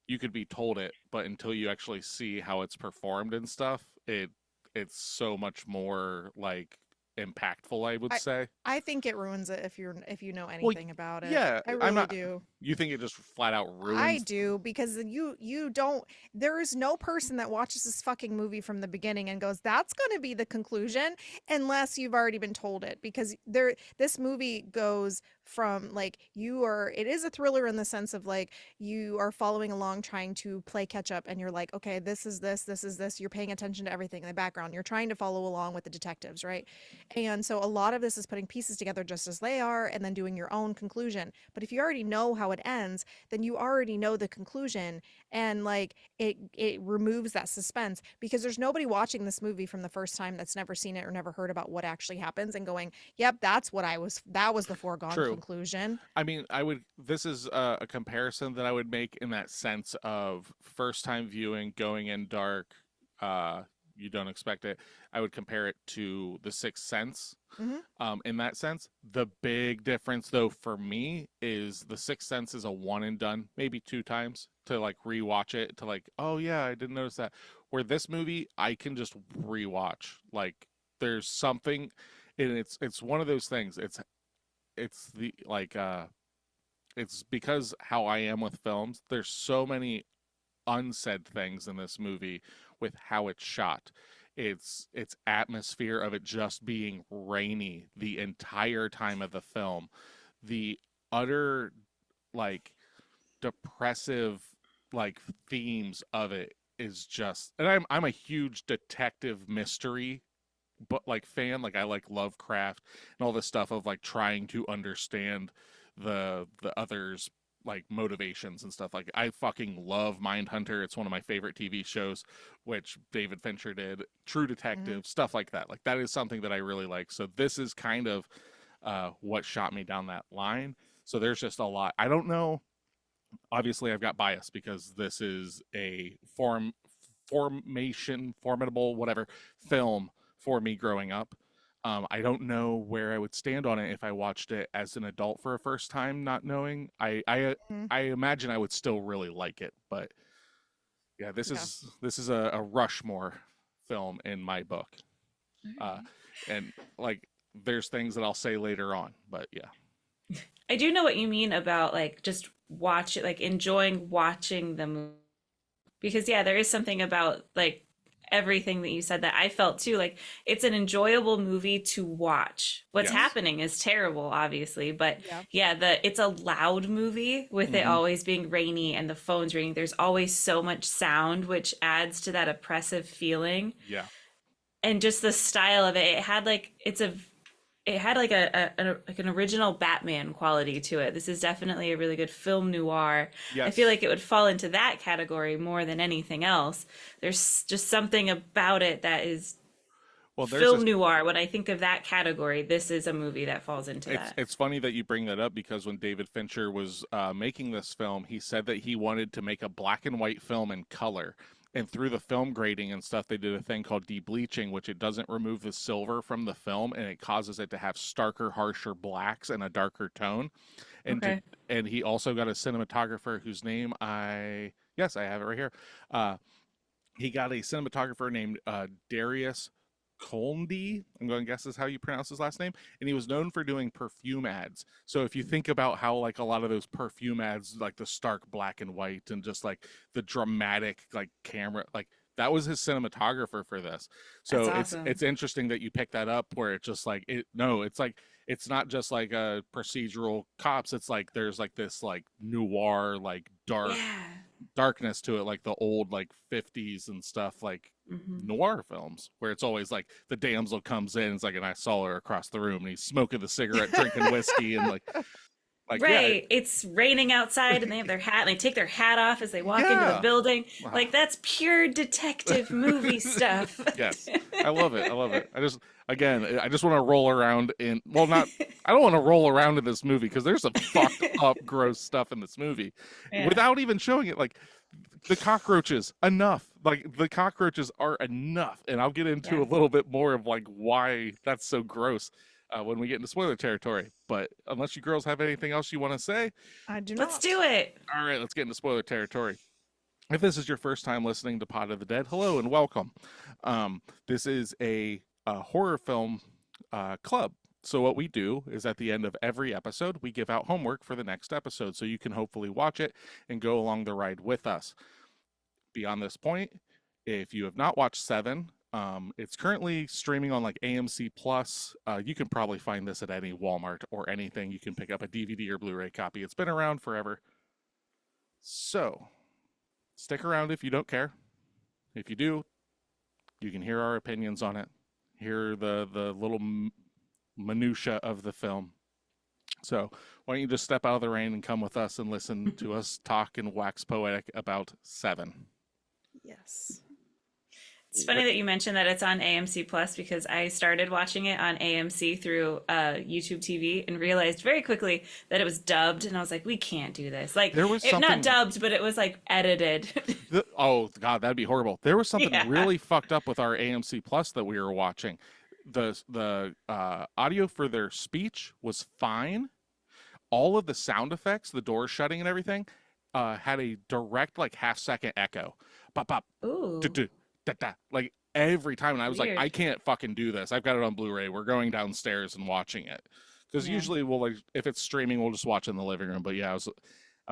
A: you could be told it, but until you actually see how it's performed and stuff, it's so much more like impactful, I would
C: I
A: say.
C: I think it ruins it if you know
A: Well,
C: anything about it.
A: yeah,
C: I
A: I'm
C: really
A: not.
C: do.
A: You think it just flat out
C: I
A: ruins?
C: do because you don't there is no person that watches this fucking movie from the beginning and goes that's going to be the conclusion unless you've already been told it because this movie goes from like it is a thriller in the sense of like you are following along trying to play catch up and you're like okay this is this you're paying attention to everything in the background you're trying to follow along with the detectives right and so a lot of this is putting pieces together just as they are and then doing your own conclusion but if you already know how it ends then you already know the conclusion and like it removes that suspense because there's nobody watching this movie from the first time that's never seen it or never heard about what actually happens and going yep that was the foregone
A: True.
C: conclusion.
A: I mean, I would. This is a comparison that I would make in that sense of first time viewing, going in dark. Uh, you don't expect it. I would compare it to The Sixth Sense.
C: Hmm.
A: In that sense, the big difference though for me is The Sixth Sense is a one and done, maybe two times to like rewatch it to like, oh yeah, I didn't notice that. Where this movie, I can just rewatch. Like, there's something, and it's one of those things. It's the like it's because how I am with films. There's so many unsaid things in this movie with how it's shot. It's atmosphere of it just being rainy the entire time of the film. The utter like depressive like themes of it is just, and I'm a huge detective mystery but like fan, like I like Lovecraft and all this stuff of like trying to understand the others like motivations and stuff. Like I fucking love Mindhunter. It's one of my favorite TV shows, which David Fincher did. True
C: Hmm.
A: Detective, stuff like that. Like that is something that I really like. So this is kind of what shot me down that line. So there's just a lot. I don't know. Obviously, I've got bias because this is a formidable, whatever film for me growing up. I don't know where I would stand on it if I watched it as an adult for a first time, not knowing.
C: Hmm.
A: I imagine I would still really like it, but yeah,
C: Yeah.
A: this is a Rushmore film in my book,
B: All
A: uh,
B: right.
A: and like there's things that I'll say later on, but yeah,
B: I do know what you mean about like just watch it, like enjoying watching the movie. Because yeah, there is something about like everything that you said that I felt too. Like it's an enjoyable movie to watch. What's
A: yes,
B: happening is terrible, obviously, but
C: Yeah.
B: yeah, the it's a loud movie with it
A: hmm
B: always being rainy and the phone's ringing. There's always so much sound, which adds to that oppressive feeling.
A: yeah,
B: And just the style of it, it had like like an original Batman quality to it. This is definitely a really good film noir. I feel
A: yes.
B: like it would fall into that category more than anything else. There's just something about it that is
A: Well, there's a
B: film noir. When I think of that category, this is a movie that falls into that.
A: it's funny that you bring that up because when David Fincher was making this film, he said that he wanted to make a black and white film in color. And through the film grading and stuff, they did a thing called debleaching, which it doesn't remove the silver from the film, and it causes it to have starker, harsher blacks and a darker tone. And to
B: Okay.
A: and he also got a cinematographer whose name yes, I have it right here. Uh, he got a cinematographer named Darius Colndy. I'm going to guess is how you pronounce his last name. And he was known for doing perfume ads. So if you think about how like a lot of those perfume ads, like the stark black and white and just like the dramatic like camera, like that was his cinematographer for this.
B: That's
A: So
B: awesome.
A: it's interesting that you pick that up where it's just like it no, it's like it's not just like a procedural cops, it's like there's like this like noir like
B: Yeah.
A: darkness to it, like the old like 50s and stuff, like
B: Hmm.
A: noir films where it's always like the damsel comes in, it's like, and I saw her across the room and he's smoking the cigarette, drinking whiskey, and like yeah,
B: Right. It's raining outside and they have their hat and they take their hat off as they walk into the
A: yeah.
B: building.
A: Ah,
B: Like that's pure detective movie stuff.
A: yes, I love it. I love it. I just want to roll around in, well, not, I don't want to roll around in this movie because there's some fucked up, gross stuff in this movie
B: Yeah.
A: without even showing it. Like the cockroaches, enough. Like the cockroaches are enough. And I'll get into
B: Yeah.
A: a little bit more of like why that's so gross when we get into spoiler territory. But unless you girls have anything else you want to say,
C: I do
B: Let's
C: not.
B: do it.
A: all right, let's get into spoiler territory. If this is your first time listening to Pod of the Dead, hello and welcome. This is a horror film club. So, what we do is at the end of every episode, we give out homework for the next episode so you can hopefully watch it and go along the ride with us. Beyond this point, if you have not watched Seven, it's currently streaming on like AMC Plus. You can probably find this at any Walmart or anything. You can pick up a DVD or Blu ray copy. It's been around forever. So, stick around if you don't care. If you do, you can hear our opinions on it, hear the little minutia of the film. So why don't you just step out of the rain and come with us and listen to us talk and wax poetic about Seven?
C: Yes.
B: It's funny that you mentioned that it's on AMC Plus because I started watching it on AMC through YouTube TV and realized very quickly that it was dubbed, and I was like, we can't do this. Like,
A: There was
B: it not
A: something.
B: dubbed, but it was like edited.
A: Oh God, that'd be horrible. There was something
B: Yeah.
A: really fucked up with our AMC Plus that we were watching. The audio for their speech was fine. All of the sound effects, the doors shutting and everything, had a direct like half-second echo. Pop pop, do
B: Ooh,
A: do da da, like every time, and I was like, I
B: weird.
A: can't fucking do this. I've got it on Blu-ray. We're going downstairs and watching it because
B: Yeah.
A: usually we'll like if it's streaming, we'll just watch it in the living room. But yeah, I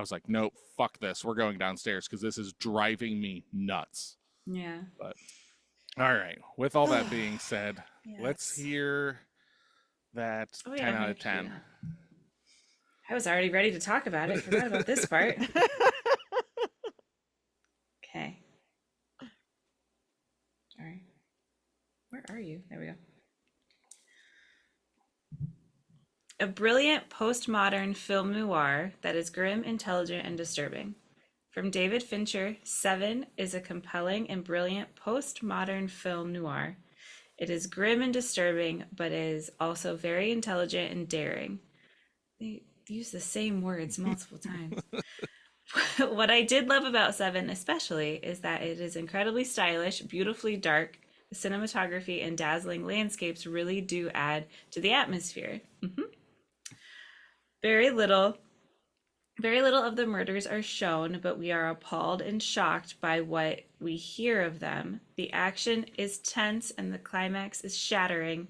A: was like, nope, fuck this. We're going downstairs because this is driving me nuts.
B: Yeah.
A: But all right, with all that being said, let's
B: Yes.
A: hear that
B: Oh yeah,
A: 10 out of
B: yeah.
A: 10.
B: I was already ready to talk about it. Forgot about this part. Okay. Sorry. Where are you? There we go. A brilliant postmodern film noir that is grim, intelligent, and disturbing. From David Fincher, Seven is a compelling and brilliant postmodern film noir. It is grim and disturbing, but is also very intelligent and daring. They use the same words multiple times. What I did love about Seven, especially, is that it is incredibly stylish, beautifully dark. The cinematography and dazzling landscapes really do add to the atmosphere. Very little, very little of the murders are shown, but we are appalled and shocked by what we hear of them. The action is tense and the climax is shattering.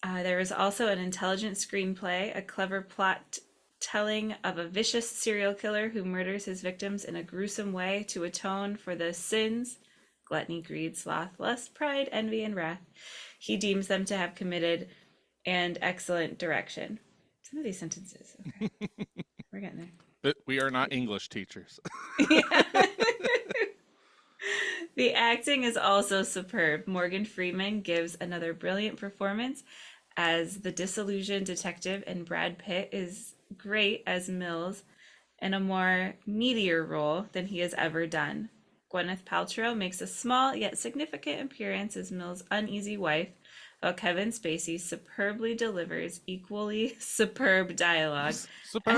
B: There is also an intelligent screenplay, a clever plot telling of a vicious serial killer who murders his victims in a gruesome way to atone for the sins gluttony, greed, sloth, lust, pride, envy, and wrath he deems them to have committed, and excellent direction. Some of these sentences, okay, we're getting there.
A: But we are not English teachers.
B: Yeah. The acting is also superb. Morgan Freeman gives another brilliant performance as the disillusioned detective, and Brad Pitt is great as Mills in a more meatier role than he has ever done. Gwyneth Paltrow makes a small yet significant appearance as Mills' uneasy wife, while Kevin Spacey superbly delivers equally superb dialogue as
A: Superb.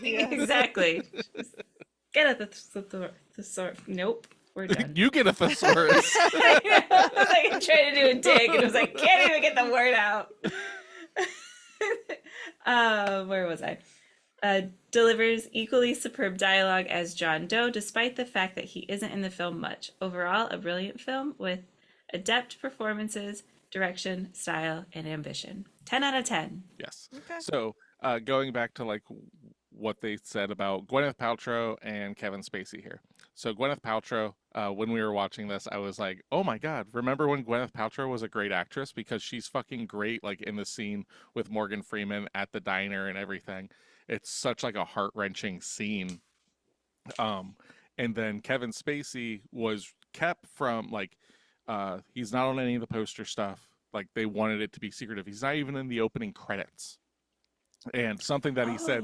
C: Yes.
B: exactly. Get at the sword. Nope, we're done.
A: You get a thesaurus.
B: I know. I was like trying to do a dig, and I was like, can't even get the word out. Where was I? Delivers equally superb dialogue as John Doe, despite the fact that he isn't in the film much. Overall, a brilliant film with adept performances, direction, style, and ambition. 10 out of 10.
A: Yes.
C: Okay.
A: So going back to like what they said about Gwyneth Paltrow and Kevin Spacey here. So Gwyneth Paltrow, when we were watching this, I was like, "Oh my God, remember when Gwyneth Paltrow was a great actress because she's fucking great like in the scene with Morgan Freeman at the diner and everything. It's such like a heart-wrenching scene." Um and then Kevin Spacey was kept from like he's not on any of the poster stuff. Like they wanted it to be secretive. He's not even in the opening credits. And
B: Oh.
A: something that he said,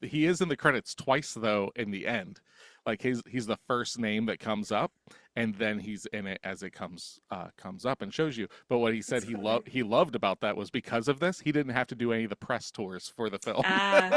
A: he is in the credits twice though in the end. Like he's the first name that comes up, and then he's in it as it comes up and shows you. But what he said
B: That's funny.
A: he loved about that was because of this, he didn't have to do any of the press tours for the film.
B: Ah,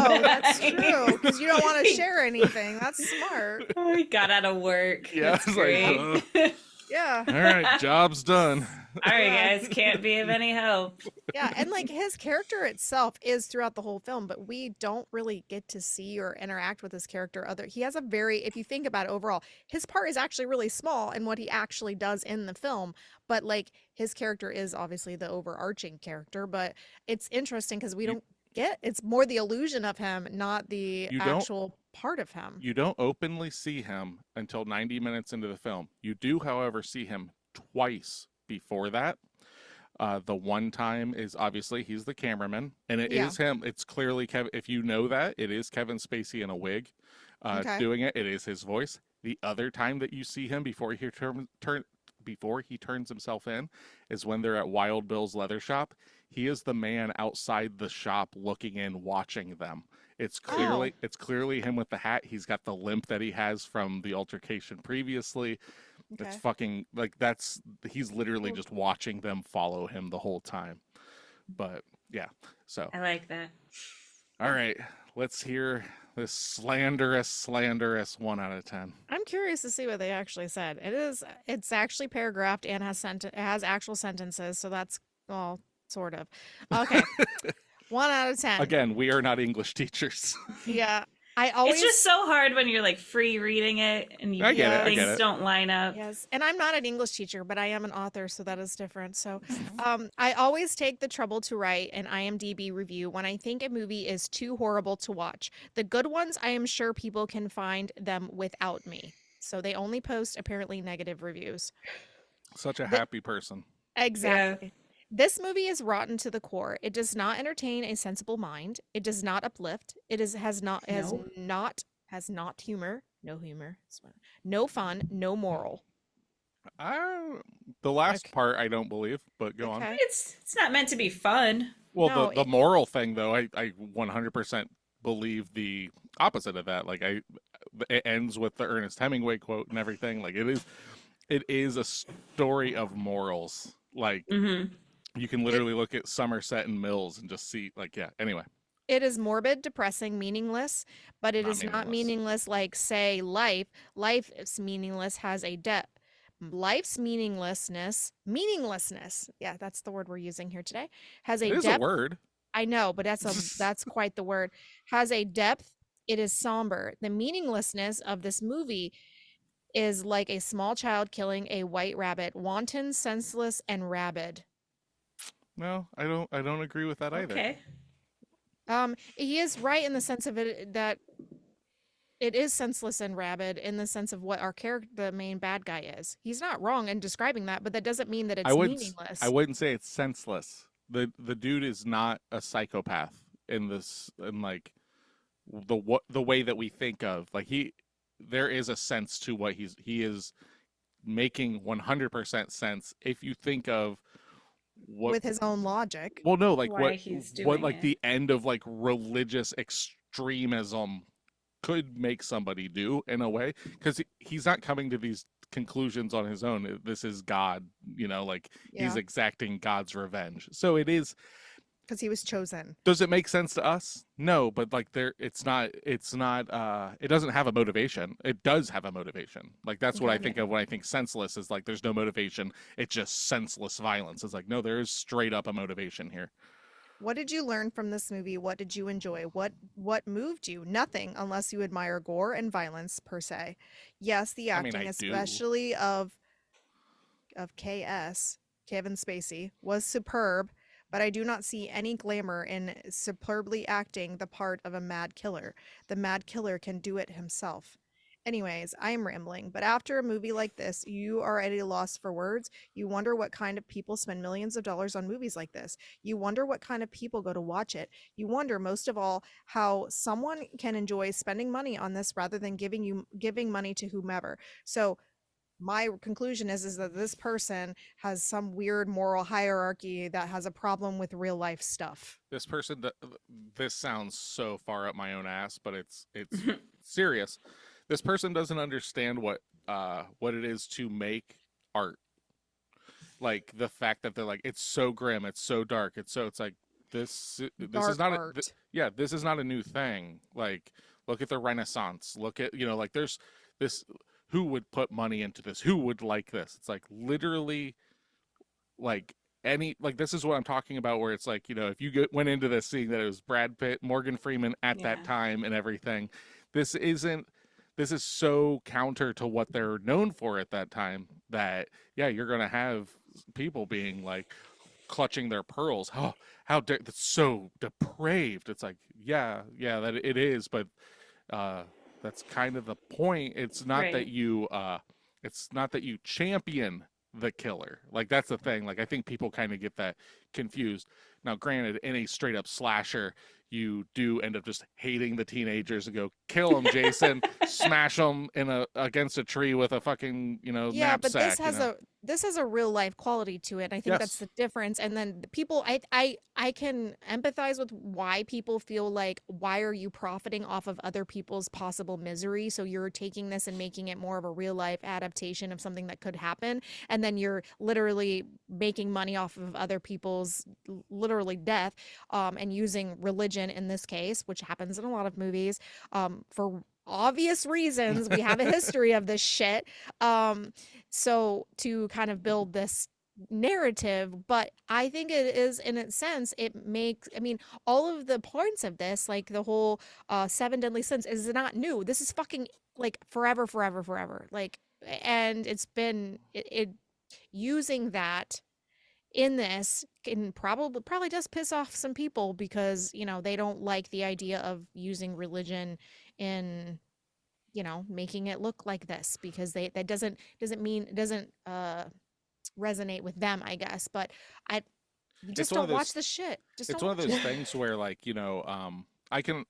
C: Oh, that's true.
B: nice.
C: Because you don't want to share anything. That's smart.
B: Oh, he got out of work.
A: Yeah,
B: That's
A: it's like,
B: great.
C: Yeah.
A: all right, job's done.
B: All right,
C: Yeah.
B: guys, can't be of any help.
C: Yeah, and like his character itself is throughout the whole film, but we don't really get to see or interact with his character other. He has a very, if you think about it overall, his part is actually really small in what he actually does in the film, but like his character is obviously the overarching character, but it's interesting because we
A: You
C: don't get it's more the illusion of him, not the
A: you don't
C: actual part of him.
A: you don't openly see him until 90 minutes into the film. You do, however, see him twice before that. The one time is obviously he's the cameraman, and it
C: Yeah.
A: is him. It's clearly Kevin. If you know that, it is Kevin Spacey in a wig,
C: Okay.
A: doing it. It is his voice. The other time that you see him before he turns himself in is when they're at Wild Bill's leather shop. He is the man outside the shop looking in, watching them.
C: Oh,
A: It's clearly him with the hat. He's got the limp that he has from the altercation previously. It's
C: okay.
A: fucking like he's literally
C: Well,
A: just watching them follow him the whole time. But yeah. So,
B: I like that.
A: all right, let's hear this slanderous 1 out of 10.
C: I'm curious to see what they actually said. It's actually paragraphed and it has actual sentences, so that's well, sort of. Okay. 1 out of 10.
A: Again, we are not English teachers.
C: Yeah. I
B: It's just
C: always
B: so hard when you're like free reading it and
A: I
B: you
A: get it. I
C: yes.
A: get
B: things
A: it.
B: don't line up.
C: Yes. And I'm not an English teacher, but I am an author, so that is different. So I always take the trouble to write an IMDb review when I think a movie is too horrible to watch. The good ones, I am sure people can find them without me. So they only post apparently negative reviews.
A: Such a
C: The,
A: happy person.
B: Yeah.
C: exactly. This movie is rotten to the core. It does not entertain a sensible mind. It does not uplift. It is
B: No.
C: has not humor, no humor, no fun, no moral.
A: I, the last
C: Okay.
A: part I don't believe, but go on.
C: Okay.
B: It's not meant to be fun.
A: Well,
C: No,
A: the moral thing though, I 100% believe the opposite of that. Like it ends with the Ernest Hemingway quote and everything. Like it is a story of morals. Like
B: Hmm.
A: you can
C: it
A: literally look at Somerset and Mills and just see like yeah. Anyway,
C: it is morbid, depressing, meaningless, but it
A: not
C: is not
A: meaningless.
C: meaningless like say life. Life's meaningless has a depth. Life's meaninglessness. Yeah, that's the word we're using here today. Has
A: It
C: a
A: is a
C: depth.
A: word.
C: I know, but that's quite the word. Has a depth. It is somber. The meaninglessness of this movie is like a small child killing a white rabbit, wanton, senseless, and rabid.
A: No, I don't agree with that either.
B: Okay.
C: He is right in the sense of it that it is senseless and rabid in the sense of what our character, the main bad guy is. He's not wrong in describing that, but that doesn't mean that
A: I
C: it's
A: wouldn't I
C: meaningless.
A: wouldn't say it's senseless. The dude is not a psychopath in this in like the way that we think of. Like there is a sense to what he is making 100% sense if you think of what
C: With his own logic.
A: well no like
B: Why he's
A: what
B: doing
A: like
B: it.
A: the end of like religious extremism could make somebody do in a way because he's not coming to these conclusions on his own. This is God, like he's
C: Yeah,
A: exacting God's revenge. So it is.
C: because he was chosen.
A: Does it make sense to us? No, but like it's not it doesn't have a motivation. It does have a motivation. Like that's what I
C: Okay.
A: think of when I think senseless is like there's no motivation. It's just senseless violence. It's like no, there is straight up a motivation here.
C: What did you learn from this movie? What did you enjoy? What moved you? Nothing unless you admire gore and violence per se. Yes, the
A: I mean,
C: acting,
A: I do.
C: especially of KS, Kevin Spacey, was superb, but I do not see any glamour in superbly acting the part of a mad killer. The mad killer can do it himself. Anyways, I am rambling, but after a movie like this, you are at a loss for words. You wonder what kind of people spend millions of dollars on movies like this. You wonder what kind of people go to watch it. You wonder most of all how someone can enjoy spending money on this rather than giving money to whomever. So my conclusion is that this person has some weird moral hierarchy that has a problem with real life stuff.
A: This person, this sounds so far up my own ass, but it's serious. This person doesn't understand what it is to make art. Like the fact that they're like, it's so grim, it's so dark, it's like this is
C: Dark
A: not
C: art.
A: yeah, this is not a new thing. Like, look at the Renaissance, look at, like, there's this, who would put money into this, who would like this. It's like literally, like, any, like, this is what I'm talking about, where it's like, if you went into this seeing that it was Brad Pitt, Morgan Freeman at
B: Yeah.
A: that time and everything, this isn't, this is so counter to what they're known for at that time, that yeah, you're gonna have people being like clutching their pearls. Oh, that's so depraved. It's like, yeah, that it is, but uh that's kind of the point.
B: Right.
A: It's not that you champion the killer. Like, that's the thing. Like, I think people kind of get that confused. Now, granted, in a straight up slasher, you do end up just hating the teenagers and go, kill them, Jason, smash them against a tree with a fucking,
C: Yeah, but this
A: knapsack,
C: has a real life quality to it. I think that's
A: Yes.
C: the difference. And then the people, I can empathize with why people feel like, why are you profiting off of other people's possible misery? So you're taking this and making it more of a real life adaptation of something that could happen, and then you're literally making money off of other people's literally death, and using religion in this case, which happens in a lot of movies, for obvious reasons. We have a history of this shit, so to kind of build this narrative. But I think it is, in a sense, it makes, I mean, all of the points of this, like the whole seven deadly sins, is not new. This is fucking like forever, forever, forever, like, and it's been it using that in this can probably does piss off some people, because they don't like the idea of using religion in, making it look like this, because they that doesn't mean, doesn't resonate with them, I guess. But I you
A: it's
C: just
A: one of
C: don't watch
A: those
C: this shit. Just
A: it's
C: don't
A: one of
C: watch
A: those
C: it.
A: things where, like, I can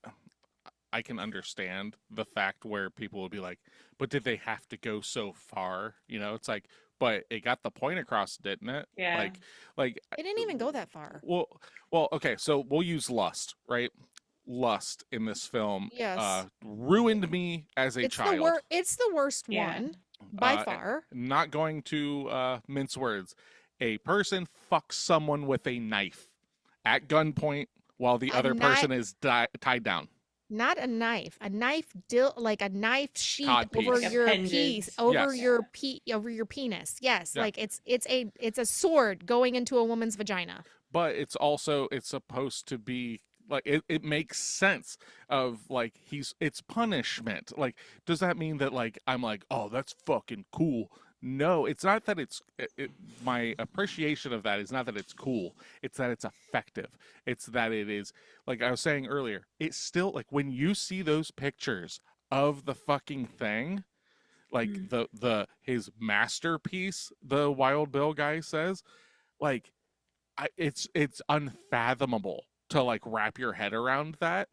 A: I can understand the fact where people will be like, but did they have to go so far? It's like, but it got the point across, didn't it?
B: Yeah.
A: Like,
C: It didn't even go that far.
A: well, well, okay, so we'll use lust, right? Lust in this film
C: Yes.
A: ruined me as a child.
C: It's the worst
B: Yeah.
C: one by
A: Uh,
C: far.
A: Not going to mince words. A person fucks someone with a knife at gunpoint while the
C: A
A: other
C: knife,
A: person is tied down.
C: not a knife like a knife sheath
A: Cod
C: over
B: Like
A: piece.
B: a
C: your piece,
B: pendant.
C: over
A: Yes.
B: Yeah.
C: your over your penis. Yes,
A: Yeah.
C: like it's a sword going into a woman's vagina.
A: But it's supposed to be like, it makes sense of, like, it's punishment. Like, does that mean that, like, I'm like, oh, that's fucking cool? No, it's not that my appreciation of that is not that it's cool. It's that it's effective. It's that it is, like I was saying earlier, it's still like, when you see those pictures of the fucking thing, like
B: Mm.
A: the his masterpiece, the Wild Bill guy says, like, it's unfathomable to, like, wrap your head around that.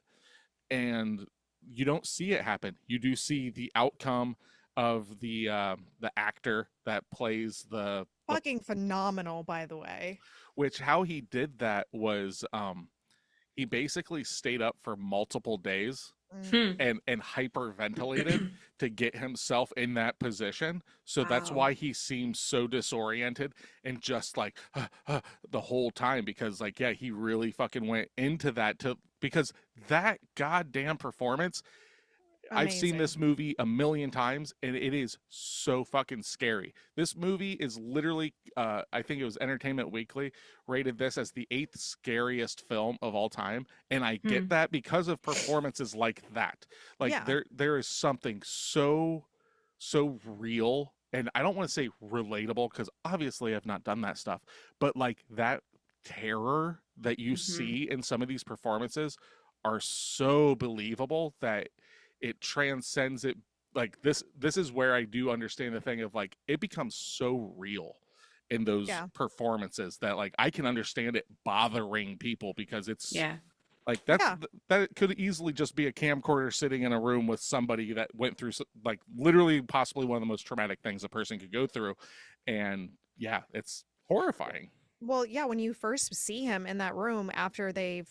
A: And you don't see it happen. You do see the outcome of the actor that plays the
C: Fucking phenomenal, by the way.
A: which, how he did that was, he basically stayed up for multiple days
C: Mm.
B: Hmm.
A: and hyperventilated to get himself in that position. So that's
C: Wow.
A: why he seems so disoriented and just like the whole time, because, like, yeah, he really fucking went into that, because that goddamn performance, I've seen
C: Amazing.
A: this movie a million times, and it is so fucking scary. This movie is literally, I think it was Entertainment Weekly rated this as the 8th scariest film of all time, and I get
B: Hmm.
A: that because of performances like that. Like,
C: Yeah.
A: there is something so real, and I don't want to say relatable, because obviously I've not done that stuff, but, like, that terror that you
B: Hmm.
A: see in some of these performances are so believable that it transcends it, like this is where I do understand the thing of like it becomes so real in those
C: Yeah.
A: performances that like I can understand it bothering people because it's
B: Yeah.
A: like
C: Yeah.
A: that could easily just be a camcorder sitting in a room with somebody that went through like literally possibly one of the most traumatic things a person could go through, and yeah, it's horrifying.
C: Well, yeah, when you first see him in that room after they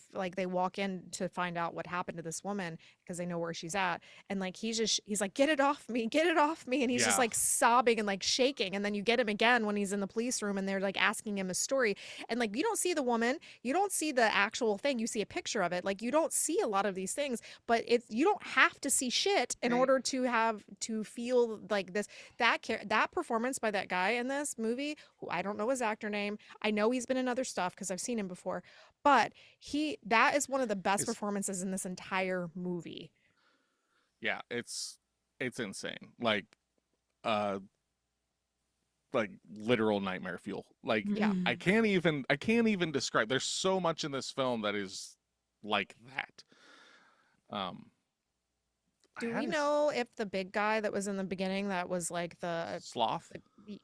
C: walk in to find out what happened to this woman because they know where she's at, and like he's like, get it off me, get it off me, and he's just
A: Yeah,
C: like sobbing and like shaking, and then you get him again when he's in the police room and they're like asking him a story, and like you don't see the woman, you don't see the actual thing, you see a picture of it, like you don't see a lot of these things, but it's you don't have to see shit in
B: Right.
C: order to have to feel like this that performance by that guy in this movie, who I don't know his actor name. I know he's been in other stuff because I've seen him before, but that is one of the best
A: it's
C: performances in this entire movie.
A: yeah, it's insane. Uh like literal nightmare fuel. Like
C: Yeah.
A: I can't even describe. There's so much in this film that is like that. Um I
C: Do
A: had
C: we
A: a
C: know if the big guy that was in the beginning that was like
A: sloth.
C: the,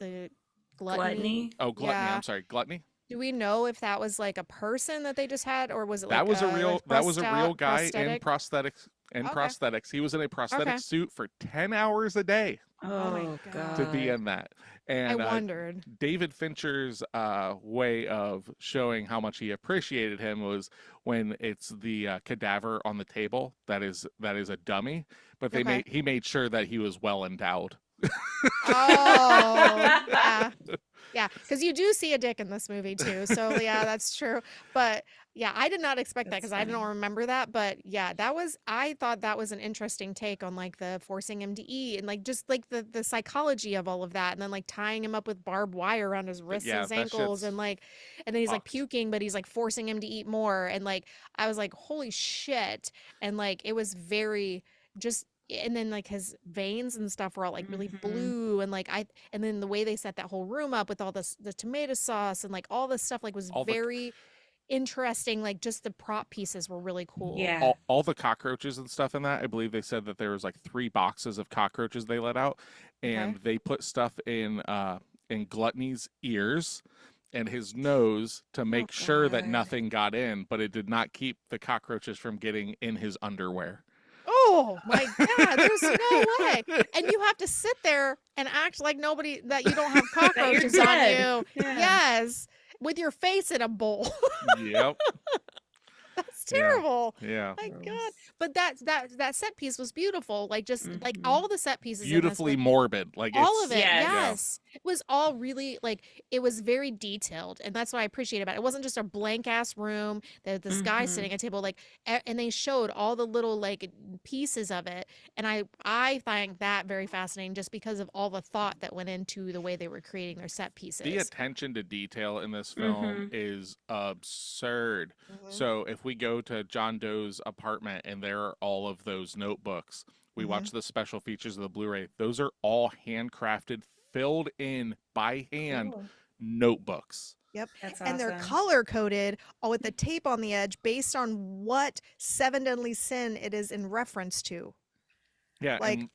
C: the gluttony?
B: Gluttony.
A: Oh, gluttony.
C: Yeah.
A: I'm sorry, gluttony.
C: Do we know if that was like a person that they just had, or was it
A: That
C: like
A: was a
C: a
A: real guy in
C: prosthetic?
A: prosthetics
C: Okay.
A: He was in a prosthetic
C: Okay.
A: suit for 10 hours a day
C: Oh my
B: Oh
A: to
C: God.
A: be
B: God.
A: in that.
C: I
A: And
C: wondered.
A: David Fincher's way of showing how much he appreciated him was when it's the cadaver on the table that is a dummy, but
C: Okay.
A: he made sure that he was well endowed.
C: Oh, yeah. Yeah, because you do see a dick in this movie too. So yeah, that's true. But yeah, I did not expect that
B: That's
C: because I don't
B: funny.
C: remember that. But yeah, I thought that was an interesting take on like the forcing him to eat and like just like the psychology of all of that. And then like tying him up with barbed wire around his
A: But
C: wrists and
A: yeah,
C: his
A: that
C: ankles
A: shit's
C: and like, and then he's like
A: fucked.
C: puking, but he's like forcing him to eat more. And like, I was like, holy shit. And like, it was very just, and then like his veins and stuff were all like really
B: Hmm.
C: blue and like and then the way they set that whole room up with all this the tomato sauce and like all this stuff like was
A: All the
C: very interesting, like just the prop pieces were really cool.
B: Yeah.
A: all the cockroaches and stuff in that. I believe they said that there was like 3 boxes of cockroaches they let out,
C: Okay.
A: and they put stuff in Gluttony's ears and his nose to
B: Oh
A: make sure that
B: God.
A: nothing got in, but it did not keep the cockroaches from getting in his underwear.
C: Oh my God, there's no way. And you have to sit there and act like nobody that you don't have
B: That you're
C: cockroaches on
B: dead.
C: you.
B: Yeah.
C: Yes, with your face in a bowl.
A: Yep.
C: That's
A: Yeah.
C: terrible.
A: Yeah.
C: My God.
B: Gross.
C: But that set piece was beautiful. Like just like
B: Hmm.
C: all the set pieces in this
A: Beautifully morbid. Like
C: all of
A: it's
C: it,
B: Yes.
A: yeah.
C: yes, it was all really like it was very detailed, and that's what I appreciate about it. It wasn't just a blank ass room that this guy
B: Hmm.
C: sitting at a table, like and they showed all the little like pieces of it, and I find that very fascinating just because of all the thought that went into the way they were creating their set
A: The
C: pieces.
A: attention to detail in this film
B: Hmm.
A: is absurd.
C: Hmm.
A: So if we go to John Doe's apartment and there are all of those notebooks, we
C: Hmm.
A: watch the special features of the Blu-ray. Those are all handcrafted, filled in by hand
B: Cool.
A: notebooks.
C: Yep,
B: That's
C: and they're
B: awesome.
C: color coded with the tape on the edge based on what Seven Deadly Sin it is in reference to.
A: Yeah,
C: Like
A: and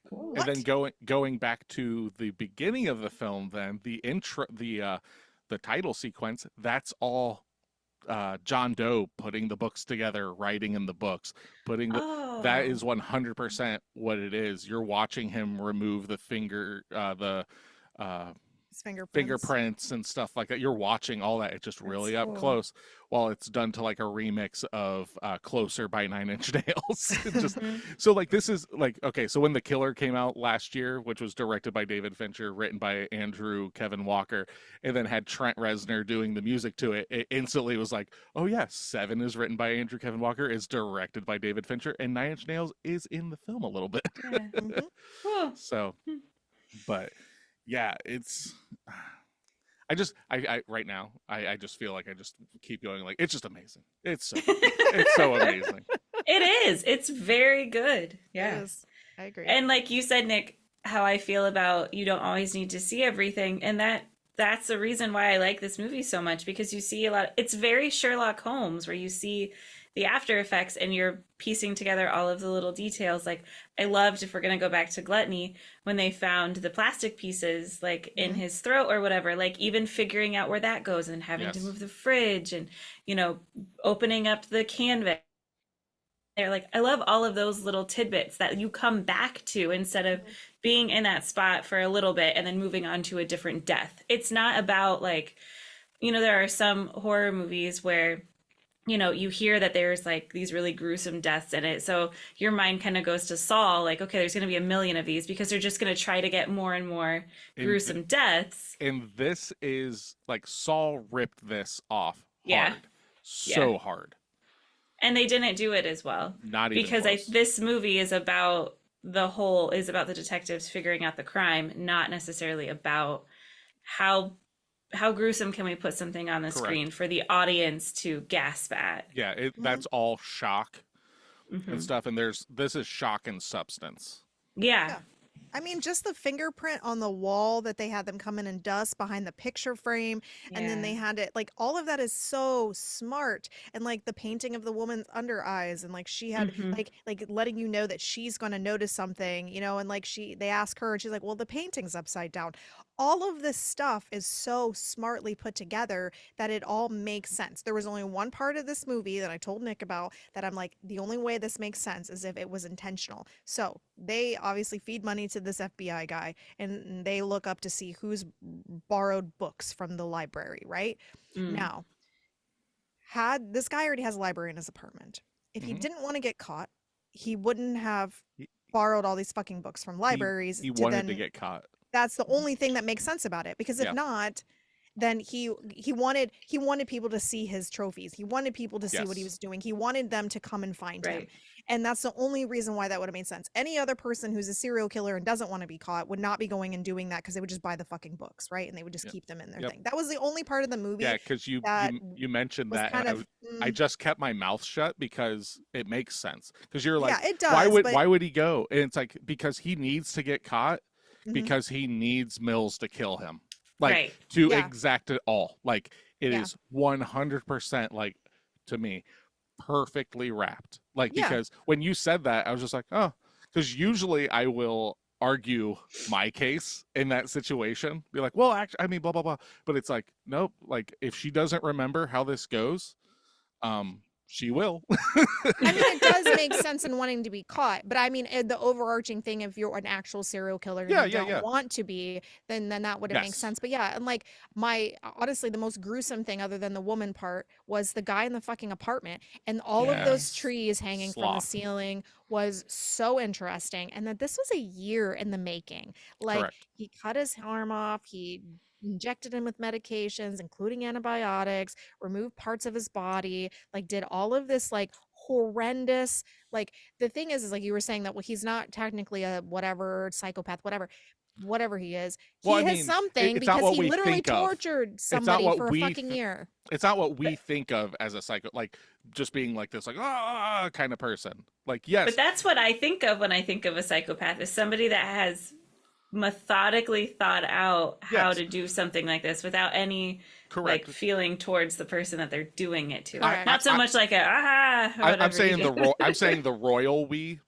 A: then
C: what?
A: going back to the beginning of the film, then the intro, the title sequence, that's all John Doe putting the books together, writing in the books, putting the that
B: Oh.
A: is 100% what it is. You're watching him remove the uh,
C: His fingerprints.
A: fingerprints and stuff like that. You're watching all that. It's just
B: That's
A: really up
B: cool.
A: close while it's done to like a remix of Closer by Nine Inch Nails. It just
B: Hmm.
A: so like this is like okay, so when The Killer came out last year, which was directed by David Fincher, written by Andrew Kevin Walker, and then had Trent Reznor doing the music to it, it instantly was like, oh yeah, Seven is written by Andrew Kevin Walker, is directed by David Fincher, and Nine Inch Nails is in the film a little bit.
B: Yeah.
C: Hmm.
B: Cool.
A: So, but yeah, it's I right now I just feel like I just keep going like it's just amazing. It's so amazing.
B: It is. It's very good.
C: It
B: Yeah.
C: is. I agree.
B: And like you said, Nick, how I feel about you don't always need to see everything. And that's the reason why I like this movie so much because you see a lot. It's very Sherlock Holmes where you see the after effects and you're piecing together all of the little details. Like I loved, if we're going to go back to gluttony, when they found the plastic pieces like in
C: Mhm.
B: his throat or whatever, like even figuring out where that goes and having to
A: Yes.
B: move the fridge and, you know, opening up the canvas. They're like, I love all of those little tidbits that you come back to instead of
C: Mhm.
B: being in that spot for a little bit and then moving on to a different death. It's not about like, you know, there are some horror movies where, you know, you hear that there's like these really gruesome deaths in it. So your mind kind of goes to Saul, like, okay, there's going to be a million of these because they're just going to try to get more and more
A: And
B: gruesome deaths.
A: and this is like Saul ripped this off
B: Yeah.
A: hard,
B: Yeah.
A: so hard,
B: And they didn't do it as well
A: not even
B: because
A: close.
B: this movie is about the detectives figuring out the crime, not necessarily about how gruesome can we put something on the screen
A: Correct.
B: for the audience to gasp at.
A: Yeah,
C: Mhm.
A: that's all shock and
B: Hmm.
A: stuff, and this is shock and substance.
B: Yeah.
C: Yeah. I mean, just the fingerprint on the wall that they had them come in and dust behind the picture frame, and then
B: Yeah.
C: they had it like all of that is so smart. And like the painting of the woman's under eyes, and like she had
B: Hmm.
C: like letting you know that she's going to notice something, you know, and like they ask her, and she's like, "Well, the painting's upside down." All of this stuff is so smartly put together that it all makes sense. There was only one part of this movie that I told Nick about that I'm like, the only way this makes sense is if it was intentional. So they obviously feed money to this FBI guy and they look up to see who's borrowed books from the library, right?
B: Mm.
C: Now, had this guy already has a library in his apartment. If he
A: Hmm.
C: didn't want to get caught, he wouldn't have
A: He,
C: borrowed all these fucking books from
A: he
C: libraries
A: he
C: to
A: wanted to
C: then
A: get caught.
C: that's the only thing that makes sense about it because if
A: Yeah.
C: not, then he wanted people to see his trophies. He wanted people to see what he
A: Yes.
C: was doing. He wanted them to come and find him.
B: Right.
C: And that's the only reason why that would have made sense. Any other person who's a serial killer and doesn't want to be caught would not be going and doing that because they would just buy the fucking books, right? And they would just
A: Yep.
C: keep them in their
A: Yep.
C: thing. That was the only part of the
A: Yeah,
C: movie
A: because you
C: that
A: you you mentioned
C: was
A: that, and
C: kind of
A: I just kept my mouth shut because it makes sense. Because you're
C: yeah,
A: like,
C: it does, but
A: why would he go? And it's like because he needs to get caught
C: mhm,
A: because he needs Mills to kill him, like
B: Right.
A: to
C: yeah,
A: exact it all. Like it
C: yeah,
A: is 100% like to me perfectly wrapped. Like
C: yeah.
A: because when you said that, I was just like, oh, because usually I will argue my case in that situation, be like, well, actually, I mean, blah blah blah. But it's like, nope. Like if she doesn't remember how this goes, she will.
C: I mean, it does make sense in wanting to be caught, but I mean, the overarching thing, if you're an actual serial killer and
A: Yeah,
C: you
A: yeah,
C: don't
A: yeah.
C: want to be, then that wouldn't make
A: Yes.
C: sense. But yeah, and like my honestly, the most gruesome thing other than the woman part was the guy in the fucking apartment and all of those
A: Yes.
C: trees hanging from the
A: Sloth.
C: ceiling was so interesting. And that this was a year in the making. Like
A: Correct.
C: he cut his arm off, he injected him with medications, including antibiotics, removed parts of his body, like did all of this like horrendous like the thing is like you were saying that well he's not technically a whatever psychopath whatever he is
A: Well, I
C: he has
A: mean,
C: something
A: it's not
C: because
A: what
C: he
A: we
C: literally
A: think of.
C: tortured
A: It's not
C: somebody
A: what
C: for a fucking year.
A: it's not what we
B: But
A: think of as a psycho, like just being like this, like kind of person. Like
B: but
A: yes,
B: that's what I think of when I think of a psychopath, is somebody that has methodically thought out how
A: yes,
B: to do something like this without any like
A: correct.
B: feeling towards the person that they're doing it to.
A: I, I,
B: Not
C: Correct.
B: so much like a or
A: I'm
B: whatever you
A: saying
B: do.
A: I'm saying the royal we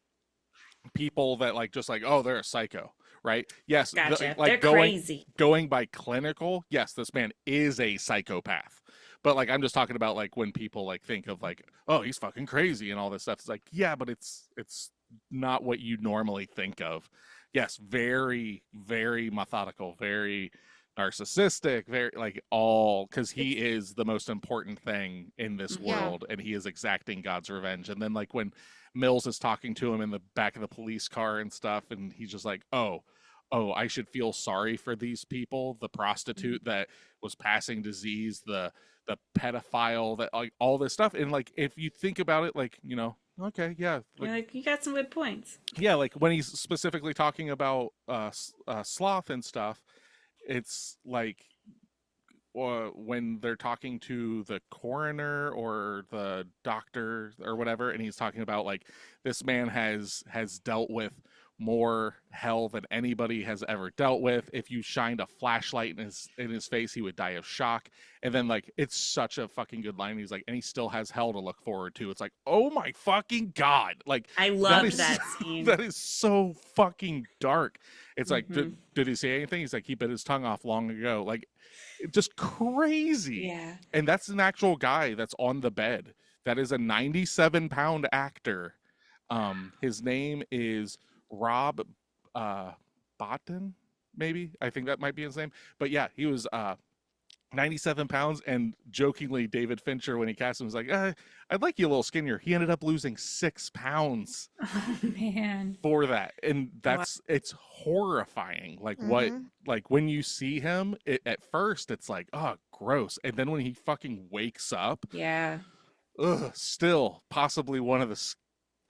A: people that like just like, oh, they're a psycho, right? Yes,
B: Gotcha.
A: like
B: They're crazy.
A: going by clinical, yes, this man is a psychopath. But like I'm just talking about like when people like think of like, oh, he's fucking crazy and all this stuff. It's like, yeah, but it's not what you normally think of. Yes, very, very methodical, very narcissistic, very like all because he
B: It's
A: is the most important thing in this
C: Yeah.
B: mhm.
A: world and he is exacting God's revenge. And then like when Mills is talking to him in the back of the police car and stuff, and he's just like, oh, I should feel sorry for these people, the
C: Mhm.
A: prostitute that was passing disease, the pedophile that like all this stuff. And like if you think about it, like, okay, yeah,
B: You're
A: like
B: like, you got some good points.
A: yeah, like when he's specifically talking about sloth and stuff, it's like when they're talking to the coroner or the doctor or whatever, and he's talking about like this man has dealt with more hell than anybody has ever dealt with. If you shined a flashlight in his face, he would die of shock. And then like it's such a fucking good line. He's like, and he still has hell to look forward to. It's like, oh my fucking God. Like
B: I
A: that
B: loved
A: is
B: that scene.
A: that is so fucking dark. It's like,
B: Mhm.
A: did he say anything? He's like, he bit his tongue off long ago. Like just crazy.
B: Yeah.
A: And that's an actual guy that's on the bed. That is a 97-pound actor. His name is Rob Botton, maybe. I think that might be his name. But yeah, he was 97 pounds, and jokingly, David Fincher, when he cast him, was like, I'd like you a little skinnier. He ended up losing 6 pounds
B: Oh man.
A: for that. And it's horrifying. Like like when you see him, at first it's like, oh, gross. And then when he fucking wakes up,
B: Yeah.
A: still possibly one of the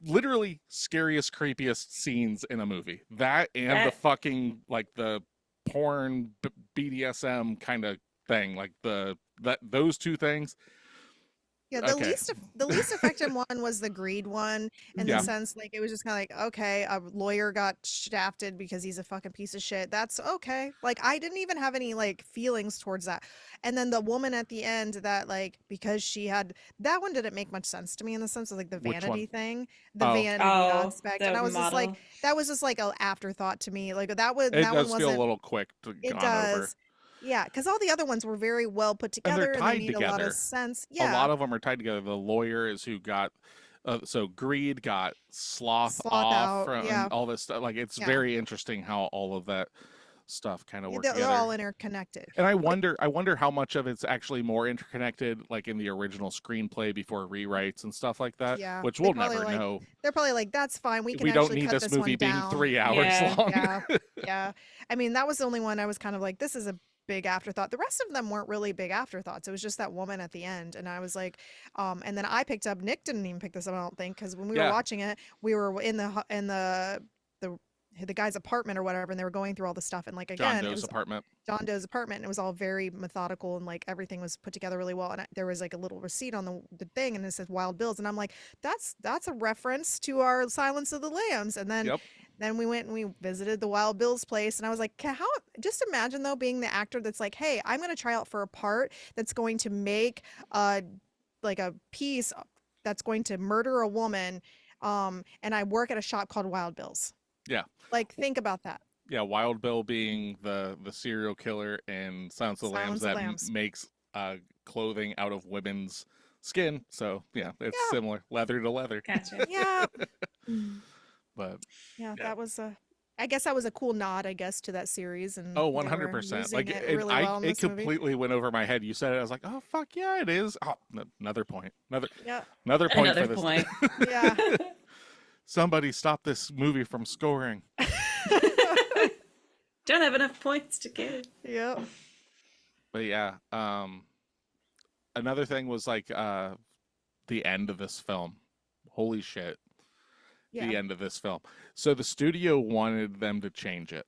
A: literally scariest, creepiest scenes in a movie. That and the fucking like the porn BDSM kind of thing, like those two things.
C: Yeah, the least effective one was the greed one, in the sense like it was just kind of like, okay, a lawyer got shafted because he's a fucking piece of shit. That's okay. Like I didn't even have any like feelings towards that. And then the woman at the end that like because she had that one didn't make much sense to me in the sense of like the
A: Which one?
C: vanity thing, the
A: Oh.
C: vanity aspect,
B: the
C: and I was just like
B: model.
C: that was just like an afterthought to me. Like that
A: It
C: one
A: does feel a
C: wasn't.
A: little quick to
C: It
A: gone over.
C: does. Yeah, because all the other ones were very well put
A: And they're
C: together and they
A: tied
C: made a lot
A: together.
C: of sense.
A: A lot
C: Yeah,
A: of them are tied together. The lawyer is who got so greed got sloth
C: sloth
A: off
C: out.
A: from
C: Yeah,
A: and all this stuff. Like it's
C: yeah.
A: very interesting how all of that stuff kind of work
C: They're all
A: together.
C: interconnected.
A: And I wonder how much of it's actually more interconnected, like in the original screenplay before rewrites and stuff like that,
C: Yeah,
A: which
C: they
A: we'll
C: probably
A: never
C: like
A: know.
C: they're probably like that's fine. We can
A: We don't
C: actually
A: need
C: cut
A: this
C: this
A: movie
C: one
A: being
C: down.
A: 3 hours
B: Yeah.
A: long.
C: Yeah, yeah. I mean, that was the only one I was kind of like, this is a big afterthought. The rest of them weren't really big afterthoughts. It was just that woman at the end, and I was like, and then I picked up. Nick didn't even pick this up, I don't think, because when we were
A: Yeah.
C: watching it, we were in the guy's apartment or whatever, and they were going through all the stuff, and like
A: John
C: again, it
A: Doe's
C: was
A: apartment.
C: John Doe's apartment, and it was all very methodical and like everything was put together really well. And there was like a little receipt on the thing, and it says Wild Bills, and I'm like, that's a reference to our Silence of the Lambs. And then
A: Yep.
C: then we went and we visited the Wild Bills place, and I was like, how? Just imagine though being the actor that's like, hey, I'm going to try out for a part that's going to make like a piece that's going to murder a woman, and I work at a shop called Wild Bills.
A: Yeah.
C: Like, think about that.
A: Yeah, Wild Bill being the serial killer, and Silence of the Lambs
C: Silence of
A: that
C: the Lambs.
A: makes clothing out of women's skin. So yeah, it's
C: Yeah.
A: similar, leather to leather.
B: Gotcha.
C: Yeah.
A: But
C: Yeah,
A: Yeah.
C: that was I guess that was a cool nod, I guess, to that series, and
A: oh,
C: they were
A: 100%.
C: using
A: Like
C: it
A: it,
C: really well in
A: it
C: this movie.
A: completely went over my head. You said it, I was like, oh fuck yeah, it is. Oh, another point.
C: Yeah,
A: Another point
B: Another
A: for this.
B: point.
C: yeah.
A: Somebody stop this movie from scoring.
B: Don't have enough points to give.
C: Yep.
A: But yeah, another thing was like the end of this film. Holy shit.
C: Yeah.
A: The end of this film. So the studio wanted them to change it.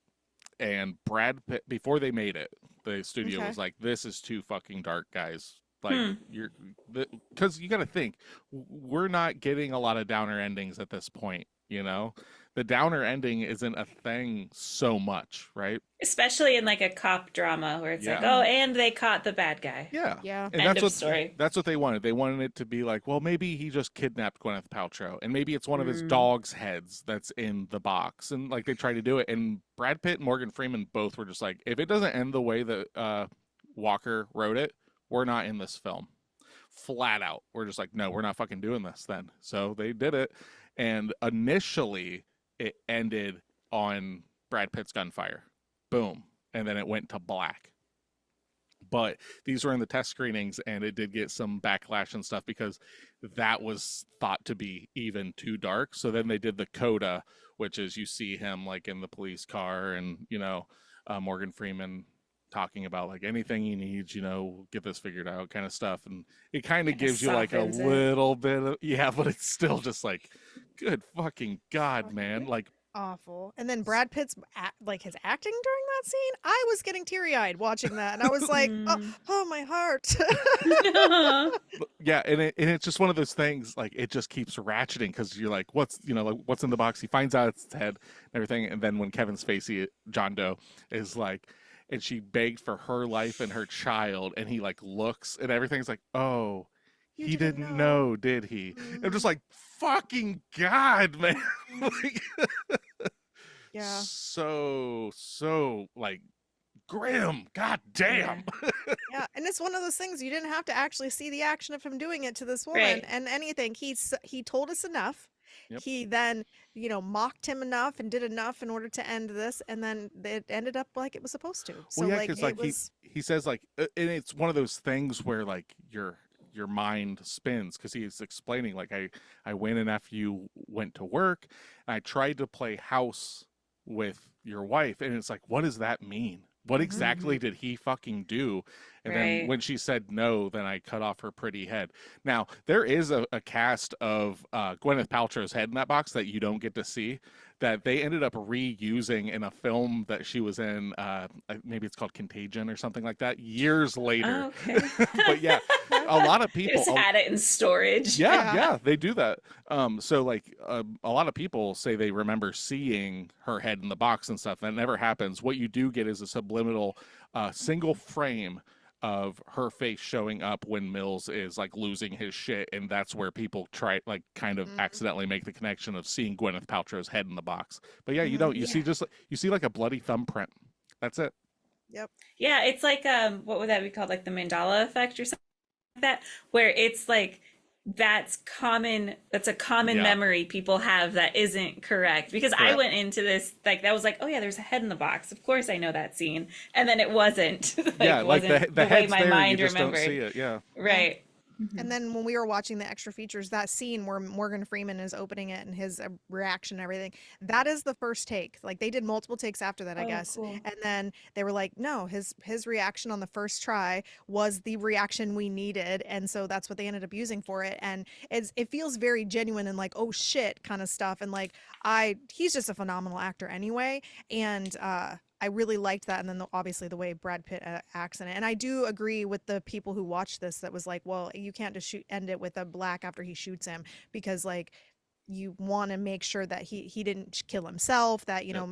A: And Brad Pitt, before they made it, the studio
C: Okay.
A: was like, this is too fucking dark, guys. Like, because you got to think, we're not getting a lot of downer endings at this point, you know? The downer ending isn't a thing so much, right?
B: Especially in like a cop drama where it's like,
A: Yeah.
B: oh, and they caught the bad guy.
A: Yeah.
C: Yeah.
A: And
B: End
A: that's
B: of
A: what
B: story.
A: that's what they wanted. They wanted it to be like, well, maybe he just kidnapped Gwyneth Paltrow, and maybe it's one of his dog's heads that's in the box, and like they tried to do it. And Brad Pitt and Morgan Freeman both were just like, if it doesn't end the way that Walker wrote it, we're not in this film. Flat out, we're just like, no, we're not fucking doing this then. So they did it, and initially it ended on Brad Pitt's gunfire, boom, and then it went to black. But these were in the test screenings, and it did get some backlash and stuff because that was thought to be even too dark. So then they did the coda, which is you see him like in the police car, and Morgan Freeman talking about like anything he needs, get this figured out kind of stuff. And it kind of
B: Kinda
A: gives you like a
B: softens it.
A: little bit of, yeah, but it's still just like, good fucking God, man. Like
C: awful. And then Brad Pitt's like his acting during that scene, I was getting teary-eyed watching that, and I was like, oh,
B: Mm.
C: oh my heart.
A: Yeah, and it's just one of those things, like it just keeps ratcheting because you're like, what's like what's in the box? He finds out it's his head and everything, and then when Kevin Spacey, John Doe, is like, and she begged for her life and her child, and he like looks and everything's like, oh,
C: You
A: he
C: didn't
A: didn't
C: know.
A: know, did he? I'm just
C: Mhm.
A: like, fucking God, man. Like,
C: Yeah.
A: so like grim. God
B: Yeah.
A: damn.
C: Yeah, and it's one of those things you didn't have to actually see the action of him doing it to this woman
B: Right.
C: and anything. He told us enough.
A: Yep.
C: He then, mocked him enough and did enough in order to end this, and then it ended up like it was supposed to. So
A: Well, yeah,
C: like
A: because
C: it
A: like
C: was
A: he says like, and it's one of those things where like your mind spins because he's explaining like I went and after you went to work and I tried to play house with your wife, and it's like, what does that mean? What
C: Mhm.
A: exactly did he fucking do? And then
B: Right.
A: when she said no, then I cut off her pretty head. Now there is a cast of Gwyneth Paltrow's head in that box that you don't get to see, that they ended up reusing in a film that she was in. Maybe it's called Contagion or something like that. Years later,
B: Oh, okay.
A: but yeah, a lot of
B: They
A: people.
B: just had it in storage.
A: Yeah,
C: Yeah.
A: yeah, they do that. So like a lot of people say they remember seeing her head in the box and stuff. That never happens. What you do get is a subliminal, single frame of her face showing up when Mills is like losing his shit, and that's where people try like kind of
C: Mhm.
A: accidentally make the connection of seeing Gwyneth Paltrow's head in the box. But yeah, you
C: Mhm.
A: don't. You see
B: Yeah.
A: just you see like a bloody thumbprint. That's it.
C: Yep.
B: Yeah, it's like what would that be called? Like the Mandela effect or something like that, where it's like that's a common
A: Yeah,
B: memory people have that isn't correct. Because I
A: correct.
B: went into this like that was like, oh yeah, there's a head in the box. Of course I know that scene. And then it wasn't
A: Yeah,
B: like
A: like
B: wasn't
A: the
B: the way
A: head's
B: my
A: there, you
B: mind
A: just don't see
B: remembered.
A: it. Yeah.
C: Yeah.
B: Right.
C: And
B: Mhm.
C: then when we were watching the extra features, that scene where Morgan Freeman is opening it and his reaction and everything, that is the first take. Like they did multiple takes after that, I
B: Oh,
C: guess.
B: cool.
C: And then they were like, no, his reaction on the first try was the reaction we needed, and so that's what they ended up using for it. And it feels very genuine and like, oh shit kind of stuff. And like he's just a phenomenal actor anyway. And I really liked that, and then obviously the way Brad Pitt acts in it. And I do agree with the people who watched this that was like, well, you can't just end it with a black after he shoots him, because like you want to make sure that he didn't kill himself. That
A: Yep.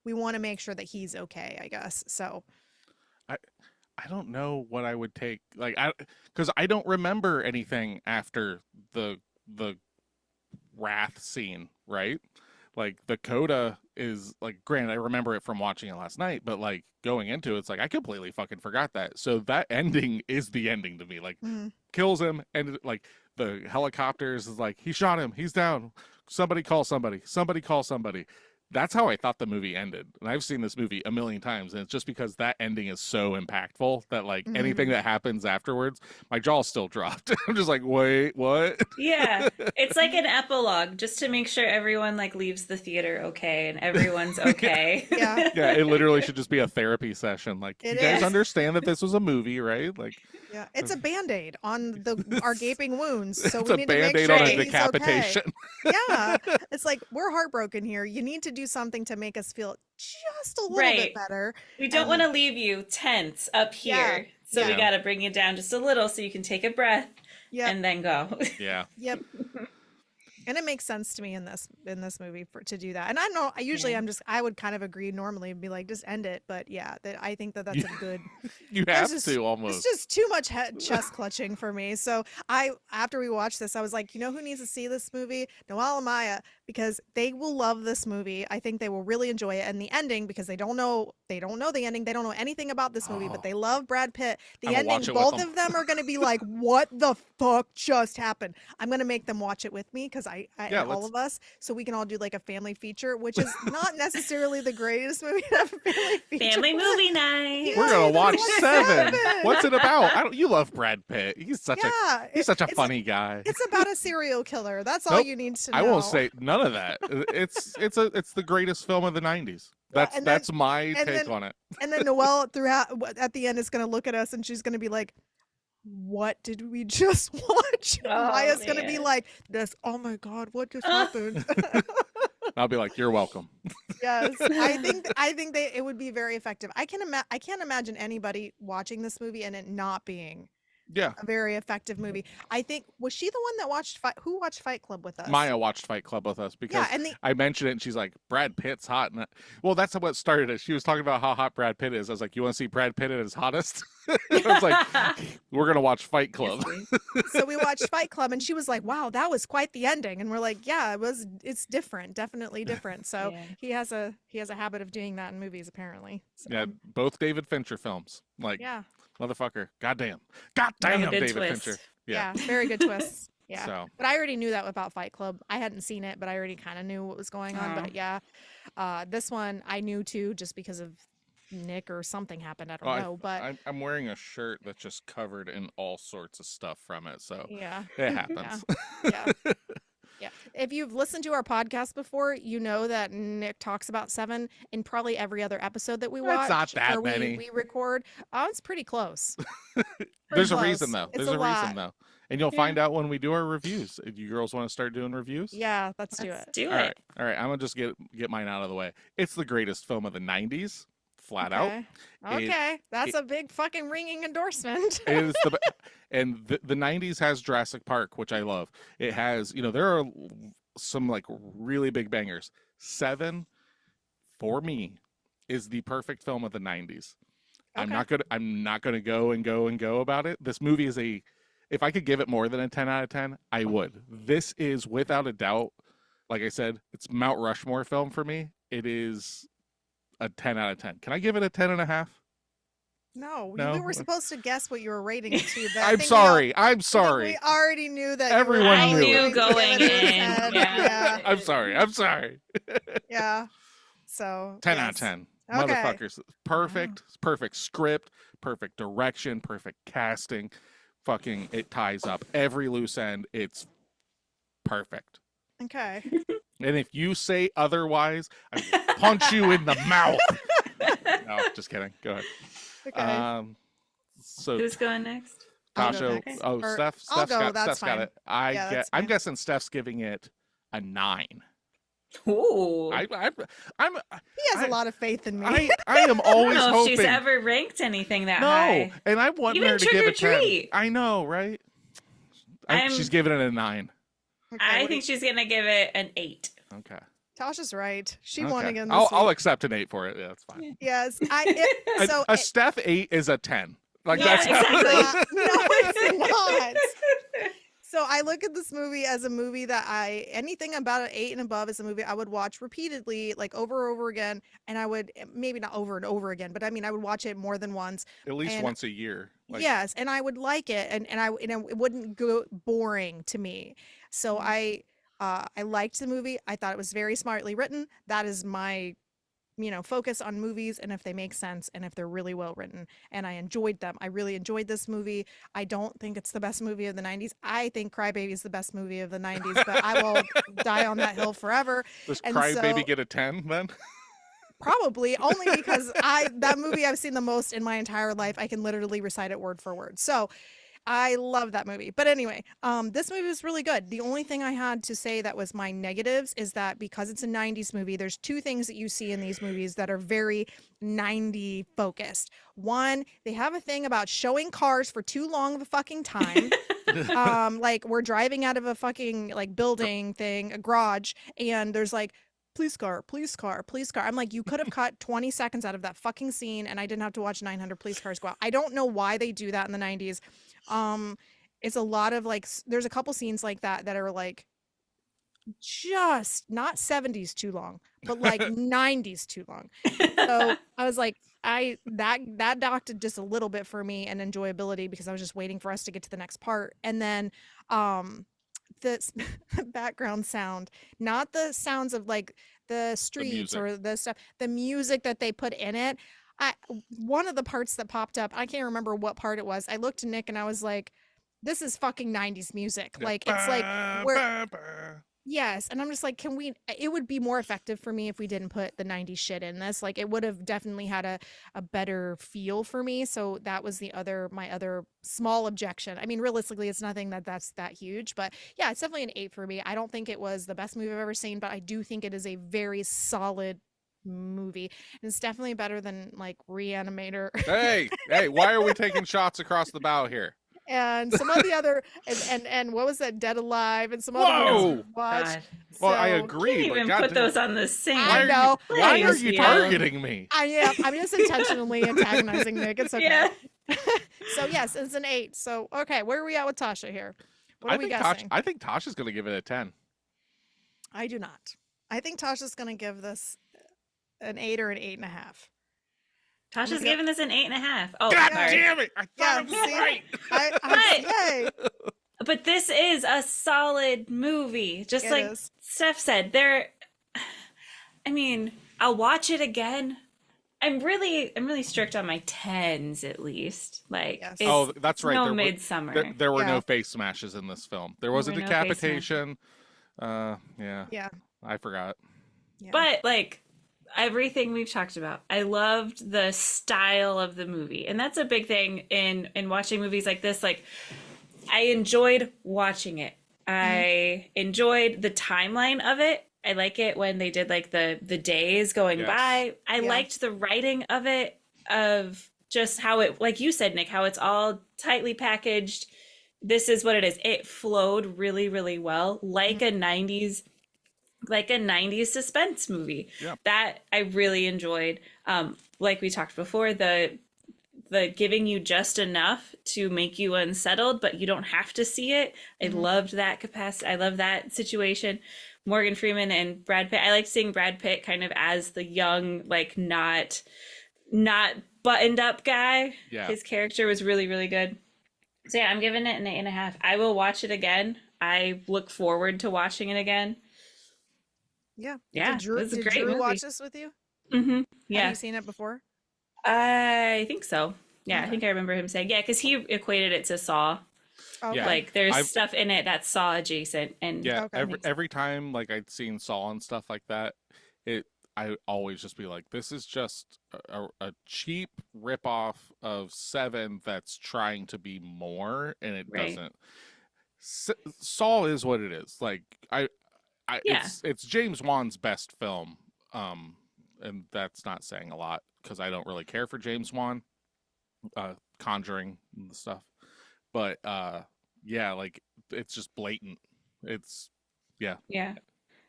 C: we want to make sure that he's okay, I guess. So
A: I I don't know what I would take. Like I because I don't remember anything after the wrath scene, right? Like the coda is like, granted, I remember it from watching it last night, but like going into it, it's like I completely fucking forgot that. So that ending is the ending to me. Like
C: mhm.
A: kills him, and like the helicopters is like he shot him, he's down. Somebody call somebody. Somebody call somebody. That's how I thought the movie ended. And I've seen this movie a million times, and it's just because that ending is so impactful that like
C: Mhm.
A: anything that happens afterwards, my jaw still dropped. I'm just like, wait, what?
B: Yeah, it's like an epilogue just to make sure everyone like leaves the theater okay and everyone's okay.
C: Yeah,
A: Yeah, it literally should just be a therapy session. Like,
C: it
A: you guys
C: is.
A: understand that this was a movie, right? Like,
C: Yeah, it's a band-aid on our gaping wounds, so
A: it's
C: we
A: a
C: need to make
A: band-aid
C: sure
A: on a
C: that
B: Right.
C: he's okay.
A: decapitation.
C: Yeah, it's like we're heartbroken here. You need to do something to make us feel just a little bit
B: Right.
C: better.
B: We don't want
C: And
B: to leave you tense up
C: yeah,
B: here. So we
C: yeah,
A: Yeah,
B: got to bring you down just a little so you can take a breath
C: yep,
B: and then go.
A: yeah.
C: yep. And it makes sense to me in this movie to do that. And I know I usually
B: Yeah.
C: I would kind of agree normally and be like just end it, but yeah, I think that that's
A: You,
C: a good.
A: you
C: There's
A: have
C: just
A: to
C: it's
A: almost.
C: just too much chest clutching for me. So after we watched this, I was like, who needs to see this movie? Noelle and Maya, because they will love this movie. I think they will really enjoy it. And the ending, because they don't know the ending. They don't know anything about this movie, but
A: Oh,
C: they love Brad Pitt.
A: I'm
C: The
A: gonna
C: ending,
A: watch it with
C: both
A: them.
C: of them are going to be like, what the fuck just happened? I'm going to make them watch it with me, because I
A: Yeah,
C: and all
A: let's.
C: of us, so we can all do like a family feature, which is not necessarily the greatest movie to have a family feature
B: Family
C: with.
B: movie night.
A: We're
C: Yeah,
A: gonna
C: we're gonna
A: watch
C: watch
A: Seven. What's
C: Seven.
A: it about? I don't. You love Brad Pitt.
C: Yeah,
A: He's such a
C: it's
A: funny guy.
C: it's about a serial killer. That's all
A: Nope.
C: you need to
A: I won't
C: know.
A: say none of that. It's the greatest film of the '90s.
C: Yeah,
A: That's my
C: and
A: take
C: then
A: on it.
C: Noelle throughout at the end is gonna look at us and she's gonna be like, "What did we just watch?" And
B: Oh
C: Maya's gonna be
B: man.
C: like, "This. Oh my god, what just happened?"
A: I'll be like, you're welcome.
C: Yes, I think it would be very effective. I can't imagine anybody watching this movie and it not being
A: Yeah.
C: a very effective movie. I think was she the one that watched who watched Fight Club with us?
A: Maya watched Fight Club with us
C: Yeah,
A: because
C: and the
A: I mentioned it and she's like, Brad Pitt's hot. And well, that's what started it. She was talking about how hot Brad Pitt is. I was like, you want to see Brad Pitt at his hottest? I was like, we're going to watch Fight Club.
C: so we watched Fight Club and she was like, "Wow, that was quite the ending." And we're like, "Yeah, it's different, definitely different." So
B: Yeah.
C: he has a habit of doing that in movies apparently. So,
A: Yeah, both David Fincher films. Like,
C: yeah.
A: motherfucker. Goddamn.
B: Love a
A: Goddamn,
B: good
A: David
B: twist.
A: Fincher.
C: Yeah, very good twists. Yeah.
A: So,
C: But I already knew that about Fight Club. I hadn't seen it, but I already kind of knew what was going on.
B: Oh.
C: But yeah, this one I knew too, just because of Nick or something happened. I don't
A: well,
C: know, but
A: I'm wearing a shirt that's just covered in all sorts of stuff from it. So,
C: yeah,
A: it happens.
C: yeah, yeah. If you've listened to our podcast before, you know that Nick talks about Seven in probably every other episode that we
A: That's
C: watch.
A: not that
C: or
A: many.
C: we record. Oh, it's pretty close.
A: There's a
C: close.
A: reason, though.
C: It's
A: There's
C: a
A: a reason,
C: lot.
A: though. And you'll
B: Yeah.
A: find out when we do our reviews. If you girls want to start doing reviews?
C: Yeah, let's do
B: Let's
C: it.
B: do
A: All
B: it.
A: right. All right. I'm going to just get mine out of the way. It's the greatest film of the 90s, flat out.
C: Okay. Okay, that's a big fucking ringing endorsement.
A: It is and the 90s has Jurassic Park, which I love. It has, there are some like really big bangers. Seven, for me, is the perfect film of the 90s. I'm
C: Okay.
A: not gonna go about it. This movie is if I could give it more than a 10 out of 10, I would. This is without a doubt, like I said, it's Mount Rushmore film for me. It is a 10 out of 10. Can I give it a 10 and a half?
C: No,
A: No?
C: we were supposed to guess what you were rating it to. But I
A: I'm
C: think
A: sorry. I'm
C: I think
A: sorry.
C: we already knew that.
A: Everyone
C: you were
A: knew
C: probably
A: it.
C: going to
B: Going
C: give it a
B: in,
C: 10.
B: yeah.
C: Yeah.
A: I'm sorry. I'm sorry.
C: Yeah. So
A: 10 out of
C: yes.
A: 10.
C: Okay.
A: Motherfuckers. Perfect script, perfect direction, perfect casting. Fucking it ties up every loose end. It's perfect.
C: Okay.
A: And if you say otherwise, I will punch you in the mouth. No, just kidding. Go ahead.
C: Okay.
A: So
B: Who's going next?
C: I'll go
A: Tasha,
C: next.
A: oh,
C: Or-
A: Steph's
C: I'll go,
A: got,
C: that's
A: Steph's got
C: fine.
A: it.
C: Yeah, that's
A: I'm
C: fine.
A: guessing Steph's giving it a 9.
B: Ooh.
A: I'm
C: He has
A: I-
C: a lot of faith in me.
A: I am
B: I
A: always
B: don't know if she's
A: hoping.
B: ever ranked anything that
A: No,
B: high.
A: and I want
B: Even
A: her to
B: Trick
A: give
B: or
A: it 10.
B: Treat.
A: I know, right?
B: I'm-
A: She's giving it a 9.
C: Okay,
B: I
C: what do
B: think she's gonna give it an 8.
A: Okay.
C: Tasha's right. She won
A: Okay.
C: again this
A: I'll
C: week.
A: accept an 8 for it. Yeah, that's fine.
C: Yes.
A: A Steph 8 is a 10. Like
B: Yeah,
A: that's
B: exactly.
C: No, it's not. So I look at this movie as a movie that anything about an 8 and above is a movie I would watch repeatedly, like over and over again. And I would maybe not over and over again, but I mean I would watch it more than once.
A: at least
C: and-
A: once a year. Like,
C: Yes, and I would like it, and it wouldn't go boring to me. So I liked the movie. I thought it was very smartly written. That is my focus on movies and if they make sense and if they're really well written. And I enjoyed them. I really enjoyed this movie. I don't think it's the best movie of the 90s. I think Crybaby is the best movie of the 90s, but I will die on that hill forever.
A: Does
C: And
A: Crybaby
C: so-
A: get a 10 then?
C: Probably only because that movie I've seen the most in my entire life. I can literally recite it word for word. So I love that movie. But anyway, this movie was really good. The only thing I had to say that was my negatives is that because it's a 90s movie, there's two things that you see in these movies that are very 90 focused. One, they have a thing about showing cars for too long of a fucking time. Like we're driving out of a fucking like building thing, a garage, and there's like police car, police car, police car. I'm like, you could have cut 20 seconds out of that fucking scene and I didn't have to watch 900 police cars go out. I don't know why they do that in the 90s. It's a lot of like, there's a couple scenes like that that are like just not 70s too long, but like 90s too long. So I was like, that docked just a little bit for me and enjoyability because I was just waiting for us to get to the next part. And then, the background sound, not the sounds of like the streets or the stuff, the music that they put in it. One of the parts that popped up, I can't remember what part it was. I looked to Nick and I was like, this is fucking 90s music. Like it's like we're Yes, and I'm just like, can we it would be more effective for me if we didn't put the 90s shit in this. Like it would have definitely had a better feel for me. So that was my other small objection. I mean, realistically, it's nothing that's that huge, but yeah, it's definitely an 8 for me. I don't think it was the best movie I've ever seen, but I do think it is a very solid movie. And it's definitely better than like Reanimator
A: Hey, why are we taking shots across the bow here?
C: and some of the other and what was that, Dead Alive, and some other movies
B: Oh
C: we
A: Whoa!
C: watched.
B: God.
A: Well, I
C: So
B: You can't
A: agree, but
B: even put
A: goddamn,
B: those on the same
C: I
A: why are you
C: know.
A: why
C: I'm
A: are
C: just
A: you
B: field.
A: targeting me?
C: I am. I'm just intentionally antagonizing Nick. It's okay.
B: Yeah.
C: So yes, it's an 8. So okay, where are we at with Tasha here? What are we guessing?
A: I think Tasha's gonna give it a 10.
C: I do not. I think Tasha's gonna give this an 8 or an 8.5. I'm
B: Tasha's
C: gonna go.
B: giving this an 8.5. Oh,
A: God
C: Yeah.
B: sorry.
A: damn it! I
C: Yeah.
A: thought it was
C: See,
A: right.
C: yay.
B: But this is a solid movie. Just
C: It
B: like
C: is.
B: Steph said, I mean, I'll watch it again. I'm really strict on my tens at least. Like
C: Yes.
A: Oh,
B: it's
A: that's right.
B: no
A: There
B: midsummer.
A: there were
C: Yeah.
A: no face smashes in this film. There was a
B: There were no face
A: decapitation. Yeah,
C: Yeah.
A: I forgot.
C: Yeah.
B: But like everything we've talked about, I loved the style of the movie. And that's a big thing in watching movies like this. Like I enjoyed watching it.
C: Mhm.
B: I enjoyed the timeline of it. I like it when they did like the days going
A: Yes.
B: by. I
C: Yeah.
B: liked the writing of it, of just how it, like you said, Nick, how it's all tightly packaged. This is what it is. It flowed really, really well, like a 90s suspense movie.
A: Yeah.
B: That I really enjoyed. Like we talked before, the giving you just enough to make you unsettled, but you don't have to see it. I
C: Mhm.
B: loved that capacity. I love that situation. Morgan Freeman and Brad Pitt. I like seeing Brad Pitt kind of as the young, like not buttoned up guy.
A: Yeah.
B: His character was really, really good. So yeah, I'm giving it an 8.5. I will watch it again. I look forward to watching it again.
C: Yeah.
B: Yeah, it was a
C: Did
B: great
C: Drew
B: movie.
C: watch this with you?
B: Mm-hmm.
C: Have
B: Yeah,
C: you seen it before?
B: I think so. Yeah, I
C: Okay.
B: think I remember him saying, yeah, because he equated it to Saw.
C: Okay.
A: Yeah.
B: Like there's
A: I've-
B: stuff in it that's Saw adjacent, and
A: Yeah,
C: Okay.
A: every time like I'd seen Saw and stuff like that, it I always just be like, this is just a cheap ripoff of Seven that's trying to be more, and it
B: Right.
A: doesn't. Saw is what it is. Like
B: Yeah.
A: it's James Wan's best film, and that's not saying a lot because I don't really care for James Wan, Conjuring and stuff, but yeah, like it's just blatant. It's yeah,
B: yeah.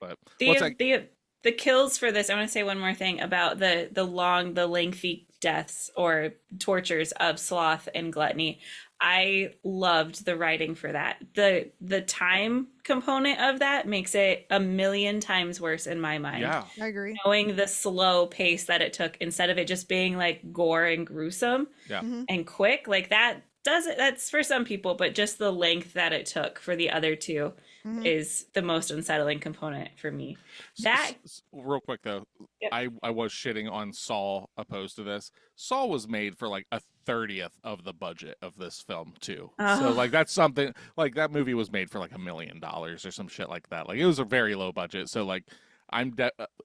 A: but what's
B: The
A: that?
B: the kills for this, I want to say one more thing about the lengthy deaths or tortures of sloth and gluttony. I loved the writing for that. The time component of that makes it a million times worse in my mind.
A: Yeah,
C: I agree.
B: Knowing the slow pace that it took instead of it just being like gore and gruesome
A: yeah.
C: Mhm.
B: and quick, like that does it. That's for some people, but just the length that it took for the other two
C: Mhm.
B: is the most unsettling component for me. That
A: Real quick though,
B: Yep.
A: I was shitting on Saw opposed to this. Saw was made for like a 30th of the budget of this film too. So
B: Oh.
A: like that's something like that movie was made for like $1 million or some shit like that. Like it was a very low budget. So like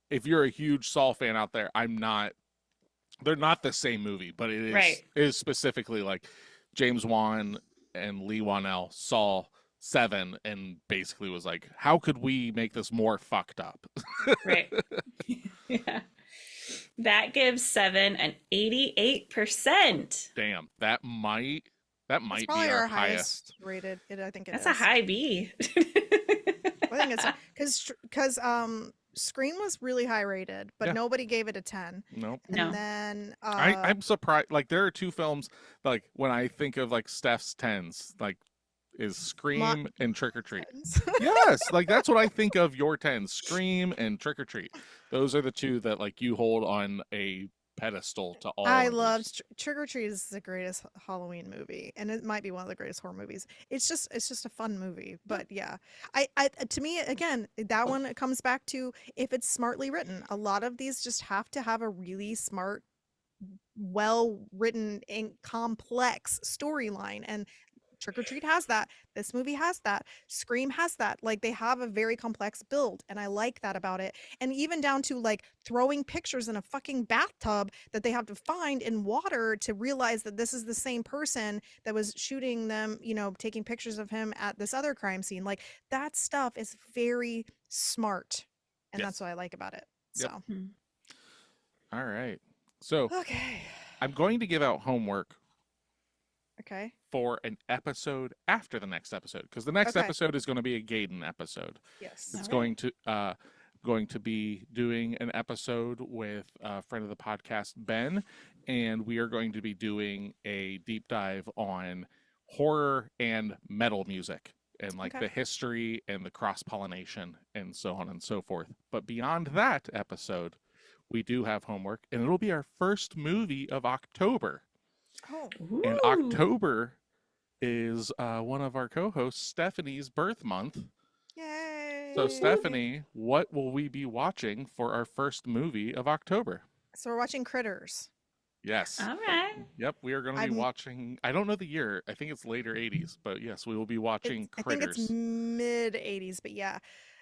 A: if you're a huge Saw fan out there, I'm not. They're not the same movie, but
B: Right.
A: it is specifically like James Wan and Lee Wanell saw Seven and basically was like, how could we make this more fucked up?
B: right. Yeah. That gives Seven an 88%.
A: Damn, that might
C: That's
A: be
C: probably
A: our
C: our
A: highest.
C: highest rated. I think it
B: That's
C: is.
B: a high B.
C: I think it's because Scream was really high rated, but
A: Yeah.
C: nobody gave it a 10.
A: Nope.
C: And
B: No.
C: then
A: I'm surprised. Like there are two films like when I think of like Steph's tens, like is Scream and Trick or Treat. Yes, like that's what I think of your tens, Scream and Trick or Treat. Those are the two that like you hold on a pedestal to all.
C: I
A: others.
C: loved Trick or Treat is the greatest Halloween movie, and it might be one of the greatest horror movies. It's just a fun movie. But yeah, I to me again that one it comes back to if it's smartly written. A lot of these just have to have a really smart, well written and complex storyline, and Trick or Treat has that. This movie has that. Scream has that. Like they have a very complex build, and I like that about it. And even down to like throwing pictures in a fucking bathtub that they have to find in water to realize that this is the same person that was shooting them, you know, taking pictures of him at this other crime scene. Like that stuff is very smart. And that's
A: Yes.
C: what I like about it.
A: Yep.
C: So,
B: Hmm.
A: All right. So
C: okay.
A: I'm going to give out homework
C: Okay.
A: for an episode after the next episode, because the next
C: Okay.
A: episode is going to be a Gaiden episode.
C: Yes.
A: It's
B: All right.
A: going to be doing an episode with a friend of the podcast, Ben, and we are going to be doing a deep dive on horror and metal music and like
C: Okay.
A: the history and the cross pollination and so on and so forth. But beyond that episode, we do have homework, and it'll be our first movie of October.
C: Oh,
A: And
B: Ooh.
A: October is one of our co-hosts, Stephanie's birth month.
C: yay.
A: So, Stephanie, what will we be watching for our first movie of October?
C: So we're watching Critters.
A: Yes.
B: All right.
A: Yep, we are going to be
C: I'm-
A: watching. I don't know the year. I think it's later 80s, but yes, we will be watching
C: I think
A: Critters.
C: it's mid 80s, but yeah.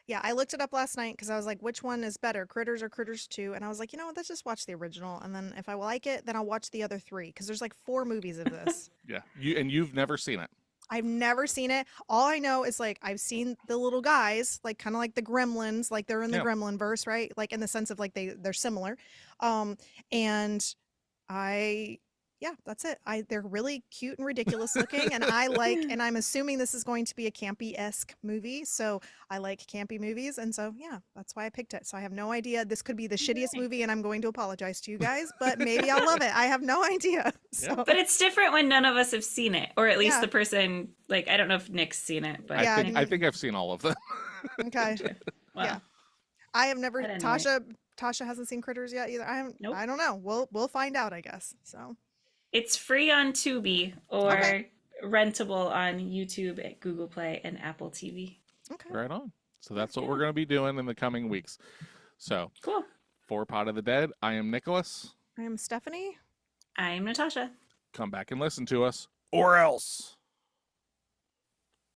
C: Yeah, I looked it up last night because I was like, which one is better, Critters or Critters 2? And I was like, you know what, let's just watch the original. And then if I like it, then I'll watch the other 3 because there's like 4 movies of this.
A: Yeah, you've never seen it.
C: I've never seen it. All I know is like I've seen the little guys, like kind of like the Gremlins, like they're in the
A: Yeah.
C: Gremlin verse, right? Like in the sense of like they're similar. And yeah, that's it. They're really cute and ridiculous looking, and I like, and I'm assuming this is going to be a campy-esque movie, so I like campy movies, and so yeah, that's why I picked it. So I have no idea. This could be the shittiest movie, and I'm going to apologize to you guys, but maybe I'll love it. I have no idea. So
B: But it's different when none of us have seen it, or at least
C: Yeah.
B: the person, like, I don't know if Nick's seen it, but
C: Yeah,
A: I think I've seen all of them.
C: okay.
B: wow.
C: Yeah. I have never.
B: But anyway.
C: Tasha hasn't seen Critters yet either.
B: Nope.
C: I don't know. We'll find out, I guess. So
B: It's free on Tubi or
C: Okay.
B: rentable on YouTube, at Google Play, and Apple TV.
C: okay.
A: Right on. So that's what we're going to be doing in the coming weeks. So
B: Cool.
A: for Pot of the Dead, I am Nicholas.
C: I am Stephanie.
B: I'm Natasha.
A: Come back and listen to us, or else.